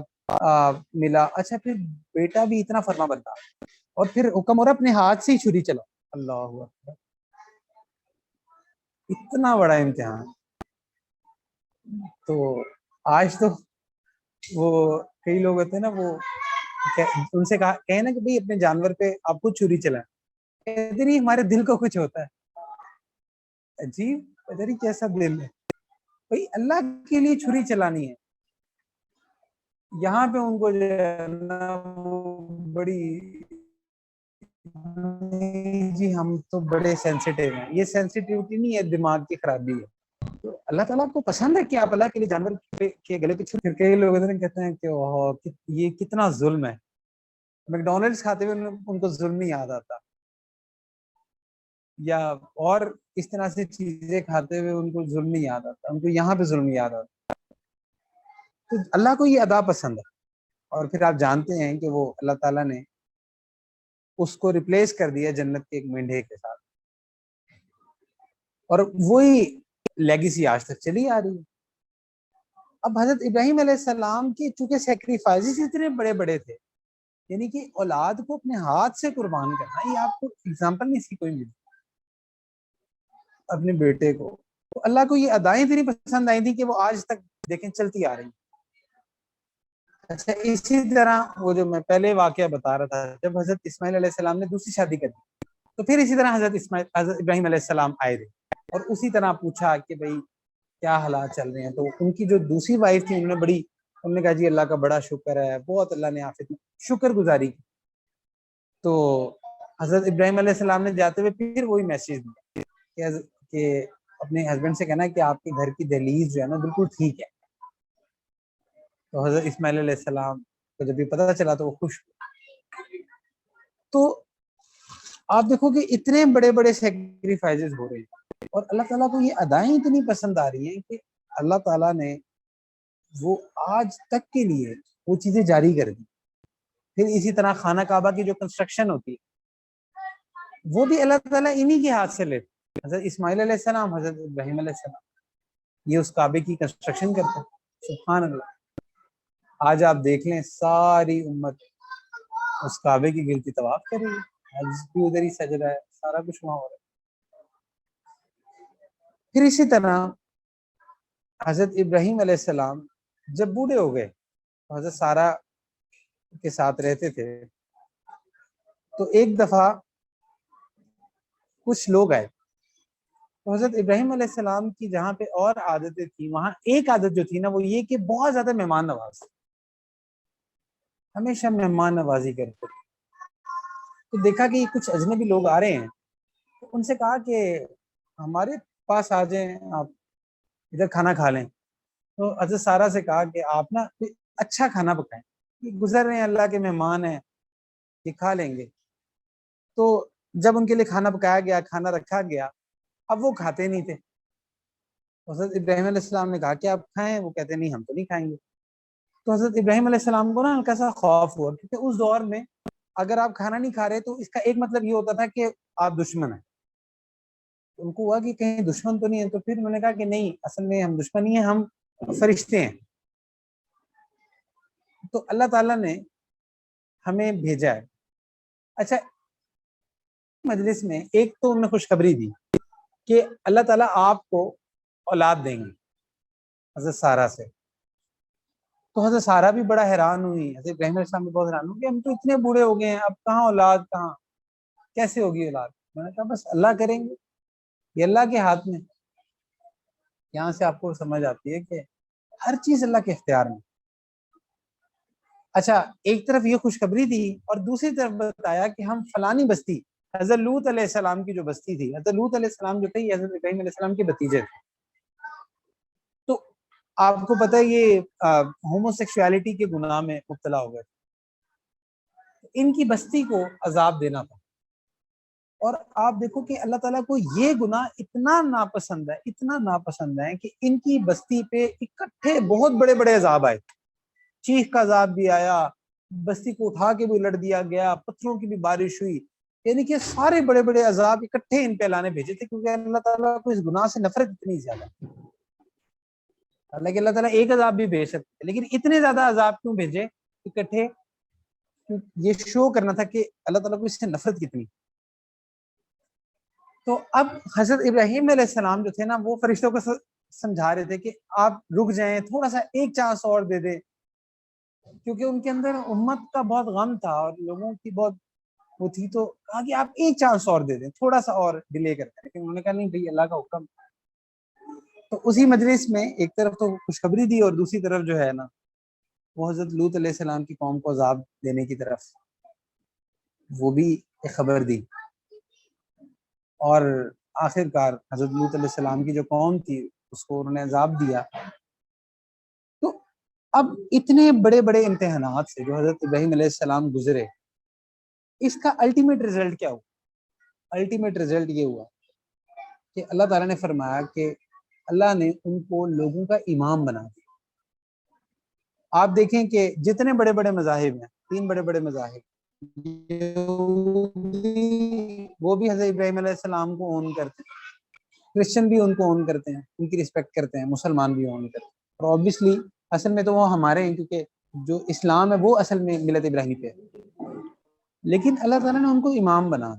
ملا. اچھا پھر بیٹا بھی اتنا فرما بردار، اور پھر حکم ہو رہا اپنے ہاتھ سے ہی چھری چلاؤ. اللہ اکبر، اتنا بڑا امتحان. تو آج تو وہ کئی لوگ ہوتے ہیں نا، وہ ان سے کہیں نا کہ بھائی اپنے جانور پہ آپ کو چھری چلائیں، کہتے نہیں ہمارے دل کو کچھ ہوتا ہے. عجیب، پتہ نہیں کیسا دل ہے بھائی. اللہ کے لیے چھری چلانی ہے. یہاں پہ ان کو جو ہے نا بڑی جی ہم تو بڑے سینسیٹیو ہیں. یہ سینسیٹیوٹی نہیں ہے، دماغ کی خرابی ہے. تو اللہ تعالیٰ کو پسند ہے کہ آپ اللہ کے لیے جانور کے گلے پہ چھری. کئی لوگ کہتے ہیں کہ یہ کتنا ظلم ہے. میکڈونلڈس کھاتے ہوئے ان کو ظلم نہیں یاد آتا، یا اور اس طرح سے چیزیں کھاتے ہوئے ان کو ظلم نہیں یاد آتا، ان کو یہاں پہ ظلم یاد آتا. تو اللہ کو یہ ادا پسند ہے. اور پھر آپ جانتے ہیں کہ وہ اللہ تعالیٰ نے اس کو ریپلیس کر دیا جنت کے ایک مینڈھے کے ساتھ، اور وہی لیگیسی آج تک چلی آ رہی ہے. اب حضرت ابراہیم علیہ السلام کی چونکہ سیکریفائزز اتنے بڑے بڑے تھے، یعنی کہ اولاد کو اپنے ہاتھ سے قربان کرنا، یہ آپ کو اگزامپل نہیں سی کوئی ملی اپنے بیٹے کو. تو اللہ کو یہ ادائیں اتنی پسند آئی تھی کہ وہ آج تک دیکھیں چلتی آ رہی. اچھا اسی طرح وہ جو میں پہلے واقعہ بتا رہا تھا، جب حضرت اسماعیل علیہ السلام نے دوسری شادی کر دی، تو پھر اسی طرح حضرت ابراہیم علیہ السلام آئے تھے اور اسی طرح پوچھا کہ بھائی کیا حالات چل رہے ہیں. تو ان کی جو دوسری وائف تھی انہوں نے کہا جی اللہ کا بڑا شکر ہے، بہت اللہ نے آفت شکر گزاری کی. تو حضرت ابراہیم علیہ السلام نے جاتے ہوئے پھر وہی میسیج دیا کہ اپنے ہسبینڈ سے کہنا کہ آپ کے گھر کی دہلیز جو ہے نا بالکل ٹھیک ہے. تو حضرت اسماعیل علیہ السلام کو جب یہ پتہ چلا تو وہ خوش ہوئے. تو آپ دیکھو کہ اتنے بڑے بڑے سیکریفائسز ہو رہے ہیں اور اللہ تعالیٰ کو یہ ادائیں اتنی پسند آ رہی ہیں کہ اللہ تعالیٰ نے وہ آج تک کے لیے وہ چیزیں جاری کر دی. پھر اسی طرح خانہ کعبہ کی جو کنسٹرکشن ہوتی ہے وہ بھی اللہ تعالیٰ انہی کے ہاتھ سے لیتے. حضرت اسماعیل علیہ السلام، حضرت ابراہیم علیہ السلام یہ اس کعبے کی کنسٹرکشن کرتے ہیں. سبحان اللہ. آج آپ دیکھ لیں ساری امت اس کعبے کی گرتی طواف کر رہی ہے، حج بھی ادھر ہی سج رہا ہے، سارا کچھ وہاں ہو رہا ہے. پھر اسی طرح حضرت ابراہیم علیہ السلام جب بوڑھے ہو گئے تو حضرت سارا کے ساتھ رہتے تھے. تو ایک دفعہ کچھ لوگ آئے تو حضرت ابراہیم علیہ السلام کی جہاں پہ اور عادتیں تھیں وہاں ایک عادت جو تھی نا وہ یہ کہ بہت زیادہ مہمان نواز، ہمیشہ مہمان نوازی کرتے. تو دیکھا کہ کچھ اجنبی لوگ آ رہے ہیں تو ان سے کہا کہ ہمارے پاس آ جائیں، آپ ادھر کھانا کھا لیں. تو حضرت سارا سے کہا کہ آپ نا اچھا کھانا پکائیں، یہ گزر رہے ہیں اللہ کے مہمان ہیں یہ کھا لیں گے. تو جب ان کے لیے کھانا پکایا گیا، کھانا رکھا گیا، اب وہ کھاتے نہیں تھے. حضرت ابراہیم علیہ السلام نے کہا کہ آپ کھائیں، وہ کہتے نہیں ہم تو نہیں کھائیں گے. تو حضرت ابراہیم علیہ السلام کو نا ہلکا سا خوف ہوا، کیونکہ اس دور میں اگر آپ کھانا نہیں کھا رہے تو اس کا ایک مطلب یہ ہوتا تھا کہ آپ دشمن ہیں. ان کو ہوا کہ کہیں دشمن تو نہیں ہے. تو پھر انہوں نے کہا کہ نہیں، اصل میں ہم دشمن نہیں ہیں، ہم فرشتے ہیں. تو اللہ تعالیٰ نے ہمیں بھیجا ہے. اچھا، مجلس میں ایک تو انہوں نے خوشخبری دی کہ اللہ تعالیٰ آپ کو اولاد دیں گے حضرت سارا سے. تو حضرت سارا بھی بڑا حیران ہوئی، حضرت ابراہیم علیہ السلام بھی بہت حیران ہوئی کہ ہم تو اتنے بوڑھے ہو گئے ہیں، اب کہاں اولاد، کہاں کیسے ہوگی اولاد. میں نے کہا بس اللہ کریں گے، یہ اللہ کے ہاتھ میں. یہاں سے آپ کو سمجھ آتی ہے کہ ہر چیز اللہ کے اختیار میں. اچھا، ایک طرف یہ خوشخبری دی اور دوسری طرف بتایا کہ ہم فلانی بستی، حضرت لوط علیہ السلام کی جو بستی تھی، حضرت لوط علیہ السلام جو تھے یہ حضرت ابراہیم علیہ السلام کے بھتیجے تھے. تو آپ کو پتہ ہے یہ ہومو سیکشوالٹی کے گناہ میں مبتلا ہو گئے. ان کی بستی کو عذاب دینا تھا. اور آپ دیکھو کہ اللہ تعالیٰ کو یہ گناہ اتنا ناپسند ہے، اتنا ناپسند ہے کہ ان کی بستی پہ اکٹھے بہت بڑے بڑے عذاب آئے. چیخ کا عذاب بھی آیا، بستی کو اٹھا کے بھی الٹ دیا گیا، پتھروں کی بھی بارش ہوئی. یعنی کہ سارے بڑے بڑے عذاب اکٹھے ان پہ اللہ نے بھیجے تھے، کیونکہ اللہ تعالیٰ کو اس گناہ سے نفرت اتنی زیادہ. حالانکہ اللہ تعالیٰ ایک عذاب بھی بھیج سکتے لیکن اتنے زیادہ عذاب کیوں بھیجے اکٹھے؟ یہ شو کرنا تھا کہ اللہ تعالیٰ کو اس سے نفرت کتنی. تو اب حضرت ابراہیم علیہ السلام جو تھے نا وہ فرشتوں کو سمجھا رہے تھے کہ آپ رک جائیں، تھوڑا سا ایک چانس اور دے دیں، کیونکہ ان کے اندر امت کا بہت غم تھا اور لوگوں کی بہت وہ تھی. تو کہا کہ آپ ایک چانس اور دے دیں، تھوڑا سا اور ڈیلے کرتے ہیں. لیکن انہوں نے کہا نہیں بھائی، اللہ کا حکم. تو اسی مجلس میں ایک طرف تو خوشخبری دی اور دوسری طرف جو ہے نا وہ حضرت لوط علیہ السلام کی قوم کو عذاب دینے کی طرف وہ بھی ایک خبر دی. اور آخر کار حضرت لوط علیہ السلام کی جو قوم تھی اس کو انہوں نے عذاب دیا. تو اب اتنے بڑے بڑے امتحانات سے جو حضرت ابراہیم علیہ السلام گزرے، اس کا الٹیمیٹ رزلٹ کیا ہوا؟ الٹیمیٹ رزلٹ یہ ہوا کہ اللہ تعالیٰ نے فرمایا کہ اللہ نے ان کو لوگوں کا امام بنا دیا. آپ دیکھیں کہ جتنے بڑے بڑے مذاہب ہیں، 3 بڑے بڑے مذاہب، وہ بھی حضرت ابراہیم علیہ السلام کو اون کرتے ہیں، کرسچن بھی ان کو اون کرتے ہیں، ان کی رسپیکٹ کرتے ہیں، مسلمان بھی اون کرتے ہیں. اور obviously اصل میں تو وہ ہمارے ہیں، کیونکہ جو اسلام ہے وہ اصل میں ملت ابراہیمی پہ ہے. لیکن اللہ تعالیٰ نے ان کو امام بنا.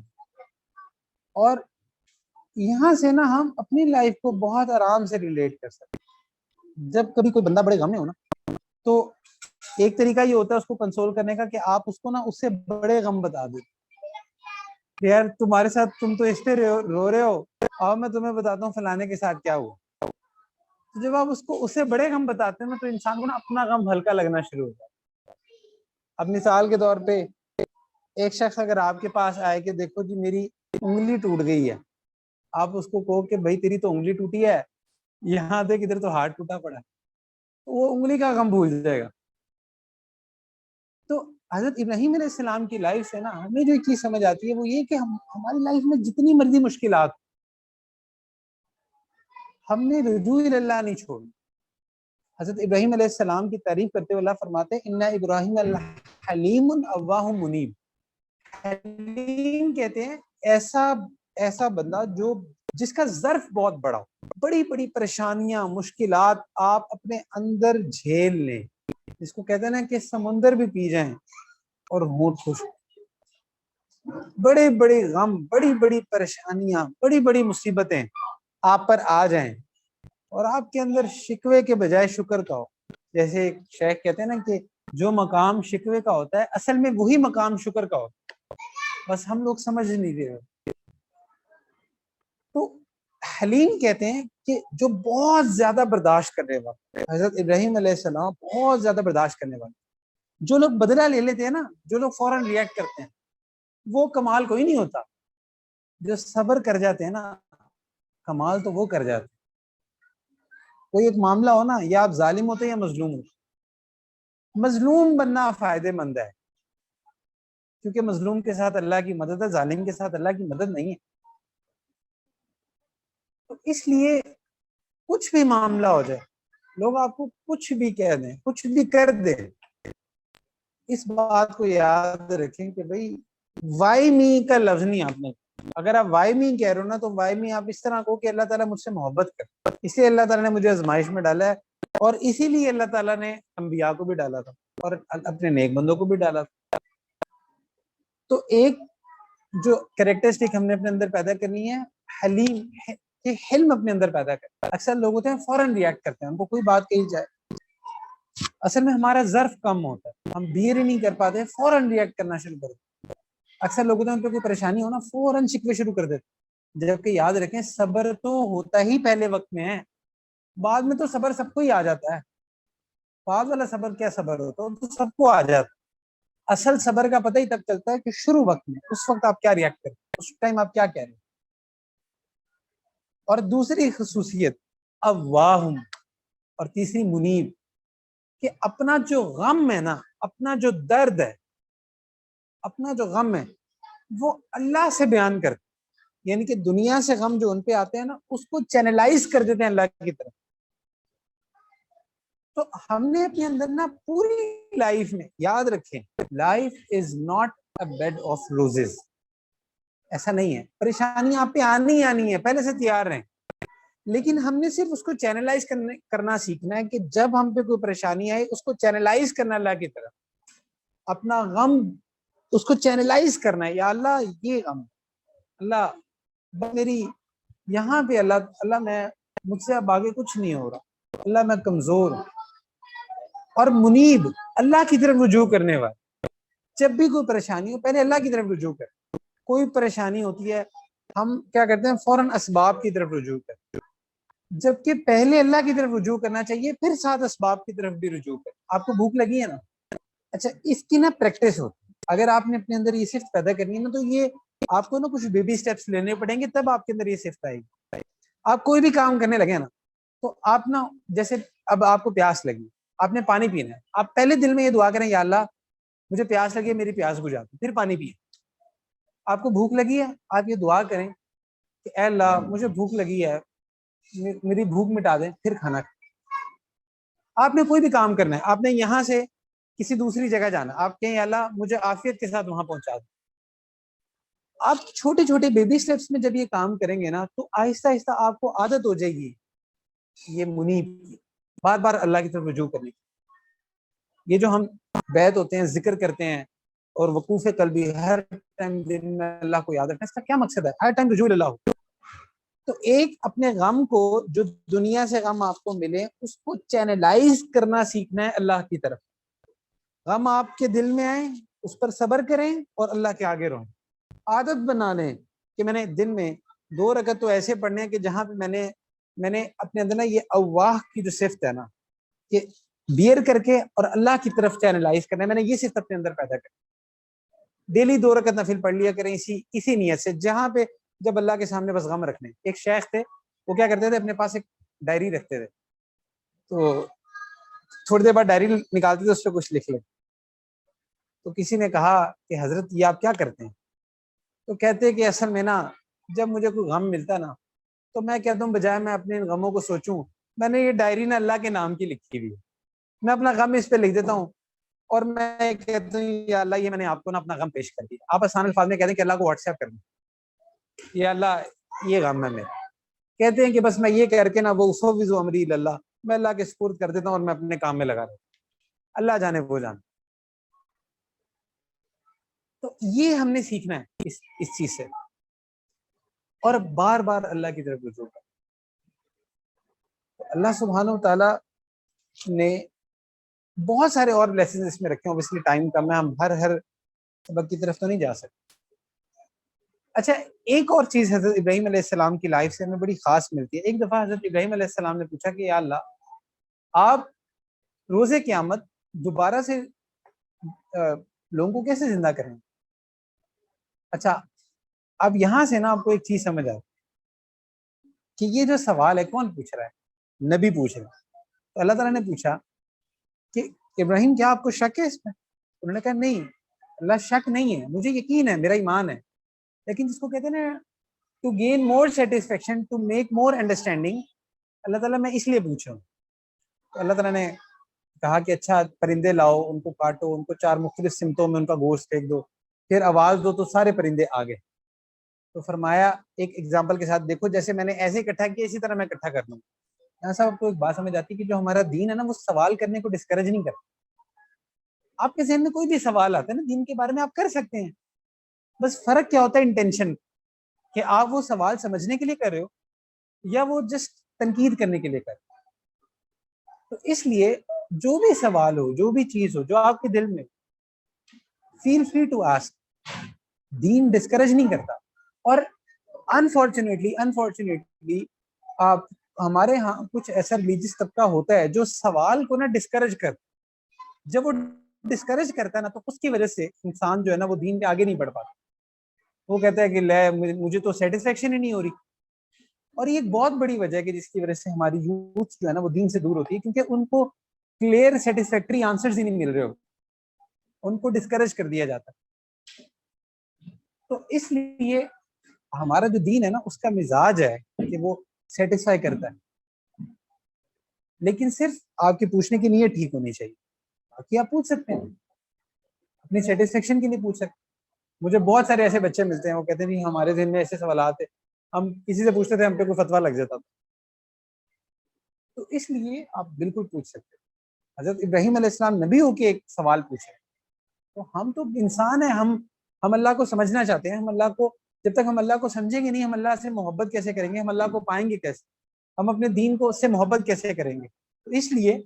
اور یہاں سے نا ہم اپنی لائف کو بہت آرام سے ریلیٹ کر سکتے ہیں. جب کبھی کوئی بندہ بڑے غم میں ہو نا تو ایک طریقہ یہ ہوتا ہے اس کو کنسول کرنے کا کہ آپ اس کو نا اس سے بڑے غم بتا دیں. یار تمہارے ساتھ، تم تو اس پہ رو رہے ہو، اور میں تمہیں بتاتا ہوں فلانے کے ساتھ کیا ہوا. تو جب آپ اس کو اس سے بڑے غم بتاتے ہیں نا تو انسان کو نا اپنا غم ہلکا لگنا شروع ہوتا ہے. اب مثال کے طور پہ ایک شخص اگر آپ کے پاس آئے کہ دیکھو جی میری انگلی ٹوٹ گئی ہے، آپ اس کو کہو کہ بھائی تیری تو انگلی ٹوٹی ہے، یہاں دیکھ ادھر تو ہاتھ ٹوٹا پڑا ہے، تو وہ انگلی کا غم بھول جائے گا. تو حضرت ابراہیم علیہ السلام کی لائف سے نا ہمیں جو چیز سمجھ آتی ہے وہ یہ کہ ہماری لائف میں جتنی مرضی مشکلات، ہم نے رجوع اللہ نہیں چھوڑی. حضرت ابراہیم علیہ السلام کی تعریف کرتے ہوئے اللہ فرماتے ہیں ان ابراہیم حلیم اواہ منیب. حلیم کہتے ہیں ایسا بندہ جو جس کا ظرف بہت بڑا ہو، بڑی بڑی پریشانیاں مشکلات آپ اپنے اندر جھیل لیں، جس کو کہتے ہیں نا کہ سمندر بھی پی جائیں اور ہونٹ خوش. بڑے بڑے غم، بڑی بڑی پریشانیاں، بڑی بڑی مصیبتیں آپ پر آ جائیں اور آپ کے اندر شکوے کے بجائے شکر کا ہو. جیسے ایک شیخ کہتے ہیں نا کہ جو مقام شکوے کا ہوتا ہے اصل میں وہی مقام شکر کا ہوتا ہے، بس ہم لوگ سمجھ نہیں رہے. تو حلیم کہتے ہیں کہ جو بہت زیادہ برداشت کرنے والا. حضرت ابراہیم علیہ السلام بہت زیادہ برداشت کرنے والے. جو لوگ بدلہ لے لیتے ہیں نا، جو لوگ فوراً ریئیکٹ کرتے ہیں، وہ کمال کوئی نہیں ہوتا. جو صبر کر جاتے ہیں نا، کمال تو وہ کر جاتے ہیں. کوئی ایک معاملہ ہو نا، یا آپ ظالم ہوتے یا مظلوم ہوتے. مظلوم بننا فائدے مند ہے کیونکہ مظلوم کے ساتھ اللہ کی مدد ہے، ظالم کے ساتھ اللہ کی مدد نہیں ہے. تو اس لیے کچھ بھی معاملہ ہو جائے، لوگ آپ کو کچھ بھی کہہ دیں، کچھ بھی کر دیں، اس بات کو یاد رکھیں کہ بھائی وائی می کا لفظ نہیں آپ نے. اگر آپ وائی می کہہ رہے ہو نا تو وائی می آپ اس طرح کہو کہ اللہ تعالیٰ مجھ سے محبت کر. اس لیے اللہ تعالیٰ نے مجھے آزمائش میں ڈالا ہے، اور اسی لیے اللہ تعالیٰ نے انبیاء کو بھی ڈالا تھا اور اپنے نیک بندوں کو بھی ڈالا تھا. تو ایک جو کریکٹرسٹک ہم نے اپنے اندر پیدا کرنی ہے، حلیم، کہ حلم اپنے اندر پیدا کرتا ہے. اکثر لوگ ہوتے ہیں فوراً ریئیکٹ کرتے ہیں، ان کو کوئی بات کہی جائے، اصل میں ہمارا ظرف کم ہوتا ہے، ہم بیر ہی نہیں کر پاتے، فوراً ریئیکٹ کرنا شروع کر دیتے. اکثر لوگ ہوتے ہیں ان پہ کوئی پریشانی ہونا فوراً شکوے شروع کر دیتے. جبکہ یاد رکھیں صبر تو ہوتا ہی پہلے وقت میں ہے، بعد میں تو صبر سب کو ہی آ جاتا ہے. بعد والا صبر کیا صبر ہوتا ہے، تو سب کو آ جاتا ہے. اصل صبر کا پتہ ہی تب چلتا ہے کہ شروع وقت میں، اس وقت آپ کیا ریئیکٹ کریں، اس ٹائم آپ کیا کہہ رہے ہیں. اور دوسری خصوصیت اواہم، اور تیسری منیب، کہ اپنا جو غم ہے نا، اپنا جو درد ہے، اپنا جو غم ہے وہ اللہ سے بیان کرتے. یعنی کہ دنیا سے غم جو ان پہ آتے ہیں نا، اس کو چینلائز کر دیتے ہیں اللہ کی طرف. تو ہم نے اپنے اندر نا پوری لائف میں یاد رکھیں، life is not a bad of roses. ایسا نہیں ہے، پریشانیاں آپ پہ آنی ہے، پہلے سے تیار رہیں. لیکن ہم نے صرف اس کو چینلائز کرنا سیکھنا ہے کہ جب ہم پہ کوئی پریشانی آئے اس کو چینلائز کرنا اللہ کی طرف. اپنا غم اس کو چینلائز کرنا ہے، یا اللہ یہ غم، اللہ میری یہاں پہ، اللہ میں مجھ سے اب آگے کچھ نہیں ہو رہا، اللہ میں کمزور ہوں. اور منیب، اللہ کی طرف رجوع کرنے والا. جب بھی کوئی پریشانی ہو پہلے اللہ کی طرف رجوع کر. کوئی پریشانی ہوتی ہے ہم کیا کرتے ہیں، فوراً اسباب کی طرف رجوع کرتے ہیں، جبکہ پہلے اللہ کی طرف رجوع کرنا چاہیے، پھر ساتھ اسباب کی طرف بھی رجوع کریں. آپ کو بھوک لگی ہے نا، اچھا اس کی نا پریکٹس ہوتی ہے. اگر آپ نے اپنے اندر یہ صفت پیدا کرنی ہے نا، تو یہ آپ کو نا کچھ بیبی سٹیپس لینے پڑیں گے، تب آپ کے اندر یہ صفت آئے گی. آپ کوئی بھی کام کرنے لگے نا، تو آپ نا جیسے اب آپ کو پیاس لگی، آپ نے پانی پینا ہے، آپ پہلے دل میں یہ دعا کریں، یا اللہ مجھے پیاس لگی ہے، میری پیاس بجھا دو، پھر پانی پیئے. آپ کو بھوک لگی ہے، آپ یہ دعا کریں کہ اے اللہ مجھے بھوک لگی ہے، میری بھوک مٹا دیں، پھر کھانا کھائیں. آپ نے کوئی بھی کام کرنا ہے، آپ نے یہاں سے کسی دوسری جگہ جانا، آپ کہیں اللہ مجھے عافیت کے ساتھ وہاں پہنچا دو. آپ چھوٹے چھوٹے بیبی سٹیپس میں جب یہ کام کریں گے نا، تو آہستہ آہستہ آپ کو عادت ہو جائے گی یہ منیب کی، بار بار اللہ کی طرف رجوع کرنے کی. یہ جو ہم بیت ہوتے ہیں، ذکر کرتے ہیں اور وقوف قلبی، ہر ٹائم دن میں اللہ کو یاد رکھنا، اس کا کیا مقصد ہے؟ ہر ٹائم رجوع اللہ ہو. تو ایک اپنے غم کو، جو دنیا سے غم آپ کو ملے، اس کو چینلائز کرنا سیکھنا ہے اللہ کی طرف. غم آپ کے دل میں آئے، اس پر صبر کریں اور اللہ کے آگے رہیں. عادت بنا لیں کہ میں نے دن میں 2 رکعت تو ایسے پڑھنے ہیں کہ جہاں پہ میں نے اپنے اندر نا یہ اواہ کی جو صفت ہے نا، کہ بیئر کر کے اور اللہ کی طرف چینلائز کرنا ہے، میں نے یہ صفت اپنے اندر پیدا کر. ڈیلی 2 رکعت نفل پڑھ لیا کریں اسی نیت سے، جہاں پہ جب اللہ کے سامنے بس غم رکھنے. ایک شیخ تھے، وہ کیا کرتے تھے، اپنے پاس ایک ڈائری رکھتے تھے، تو تھوڑی دیر بعد ڈائری نکالتے تھے، اس پہ کچھ لکھ لیں. تو کسی نے کہا کہ حضرت یہ آپ کیا کرتے ہیں؟ تو کہتے ہیں کہ اصل میں نا جب مجھے کوئی غم ملتا نا تو میں کہتا ہوں بجائے میں اپنے غموں کو سوچوں، میں نے یہ ڈائری نا اللہ کے نام کی لکھی ہوئی ہے، میں اپنا غم اس پہ لکھ دیتا ہوں اور میں کہتا ہوں یا اللہ یہ میں نے آپ کو نا اپنا غم پیش کر دیا. آپ آسان الفاظ میں کہتے ہیں کہ اللہ کو واٹس ایپ کر دیں، یا اللہ یہ غم ہے میرا. کہتے ہیں کہ بس میں یہ کہہ کے نا وہ افوض امری اللہ، میں اللہ کے سپرد کر دیتا ہوں اور میں اپنے کام میں لگا رہتا ہوں، اللہ جانے وہ جانے. تو یہ ہم نے سیکھنا ہے اس چیز سے، اور بار بار اللہ کی طرف رجوع کرنا. اللہ سبحانہ و تعالی نے بہت سارے اور لیسنز اس میں رکھے ہیں، obviously ٹائم کم ہے، ہم ہر سبق کی طرف تو نہیں جا سکتے. اچھا ایک اور چیز حضرت ابراہیم علیہ السلام کی لائف سے ہمیں بڑی خاص ملتی ہے. ایک دفعہ حضرت ابراہیم علیہ السلام نے پوچھا کہ یا اللہ آپ روز قیامت دوبارہ سے لوگوں کو کیسے زندہ کریں؟ اچھا اب یہاں سے نا آپ کو ایک چیز سمجھ آئے کہ یہ جو سوال ہے کون پوچھ رہا ہے؟ نبی پوچھ رہا ہے. تو اللہ تعالیٰ نے پوچھا کہ ابراہیم کیا آپ کو شک ہے اس میں؟ انہوں نے کہا نہیں اللہ شک نہیں ہے، مجھے یقین ہے، میرا ایمان ہے. لیکن جس کو کہتے ہیں نا to gain more satisfaction, to make more understanding, Allah تعالیٰ میں اس لیے پوچھا ہوں. تو اللہ تعالیٰ نے کہا کہ اچھا پرندے لاؤ، ان کو کاٹو، ان کو 4 مختلف سمتوں میں ان کا گوشت پھینک دو، پھر آواز دو تو سارے پرندے آ گئے. تو فرمایا ایک ایگزامپل کے ساتھ دیکھو جیسے میں نے ایسے اکٹھا کیا اسی طرح میں اکٹھا کر دوں. یہاں صاحب آپ کو ایک بات سمجھ آتی ہے کہ جو ہمارا دین ہے نا وہ سوال کرنے کو ڈسکریج نہیں کرتا. آپ کے ذہن میں کوئی بھی سوال آتا ہے نا دین کے بارے میں آپ کر سکتے ہیں، بس فرق کیا ہوتا ہے انٹینشن، کہ آپ وہ سوال سمجھنے کے لیے کر رہے ہو یا وہ جسٹ تنقید کرنے کے لیے کر رہے ہو. تو اس لیے جو بھی سوال ہو، جو بھی چیز ہو جو آپ کے دل میں، فیل فری ٹو آسک. دین ڈسکریج نہیں کرتا. اور انفارچونیٹلی آپ ہمارے ہاں کچھ ایسا ریلیجیس طبقہ ہوتا ہے جو سوال کو نا ڈسکریج کرتا. جب وہ ڈسکریج کرتا ہے نا تو اس کی وجہ سے انسان جو ہے نا وہ دین پہ آگے نہیں بڑھ پاتا. وہ کہتا ہے کہ لے مجھے تو سیٹسفیکشن ہی نہیں ہو رہی. اور یہ ایک بہت بڑی وجہ ہے کہ جس کی وجہ سے ہماری یوتھ جو ہے نا وہ دین سے دور ہوتی ہے، کیونکہ ان کو کلیئر سیٹسفیکٹری آنسرز ہی نہیں مل رہے ہو، ان کو ڈسکریج کر دیا جاتا ہے. تو اس لیے ہمارا جو دین ہے نا اس کا مزاج ہے کہ وہ سیٹسفائی کرتا ہے، لیکن صرف آپ کے پوچھنے کی نیت ٹھیک ہونی چاہیے. باقی آپ پوچھ سکتے ہیں، اپنی سیٹسفیکشن کے لیے پوچھ سکتے ہیں. مجھے بہت سارے ایسے بچے ملتے ہیں وہ کہتے ہیں ہمارے ذہن میں ایسے سوالات ہیں، ہم کسی سے پوچھتے تھے ہم پہ کوئی فتویٰ لگ جاتا تھا. تو اس لیے آپ بالکل پوچھ سکتے ہیں. حضرت ابراہیم علیہ السلام نبی ہو کے ایک سوال پوچھے. تو ہم تو انسان ہیں، ہم اللہ کو سمجھنا چاہتے ہیں. ہم اللہ کو جب تک ہم اللہ کو سمجھیں گے نہیں ہم اللہ سے محبت کیسے کریں گے؟ ہم اللہ کو پائیں گے کیسے؟ ہم اپنے دین کو اس سے محبت کیسے کریں گے؟ تو اس لیے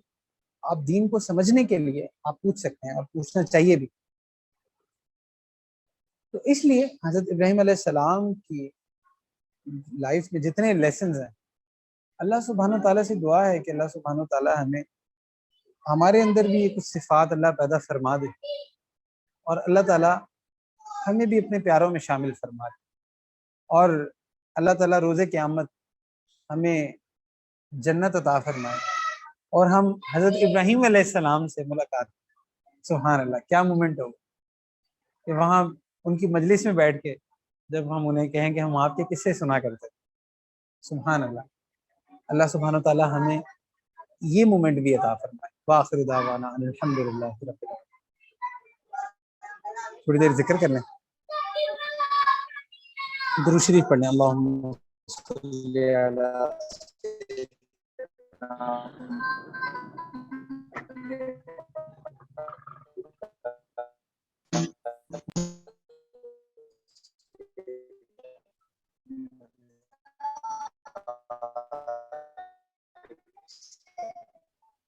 آپ دین کو سمجھنے کے لیے آپ پوچھ سکتے ہیں اور پوچھنا چاہیے بھی. تو اس لیے حضرت ابراہیم علیہ السلام کی لائف میں جتنے لیسنز ہیں، اللہ سبحانہ تعالیٰ سے دعا ہے کہ اللہ سبحانہ تعالیٰ ہمیں ہمارے اندر بھی یہ کچھ صفات اللہ پیدا فرما دے، اور اللہ تعالیٰ ہمیں بھی اپنے پیاروں میں شامل فرما دے، اور اللہ تعالیٰ روز قیامت ہمیں جنت عطا فرمائے اور ہم حضرت ابراہیم علیہ السلام سے ملاقات. سبحان اللہ کیا مومنٹ ہوگا کہ وہاں ان کی مجلس میں بیٹھ کے جب ہم انہیں کہیں کہ ہم آپ کے قصے سنا کرتے. سبحان اللہ. اللہ سبحانہ تعالیٰ ہمیں یہ مومنٹ بھی عطا فرمائے. وآخر دعوانا ان الحمدللہ رب العالمین. تھوڑی دیر ذکر کر لیں، درود شریف پڑھ لیں. اللہم صلی علی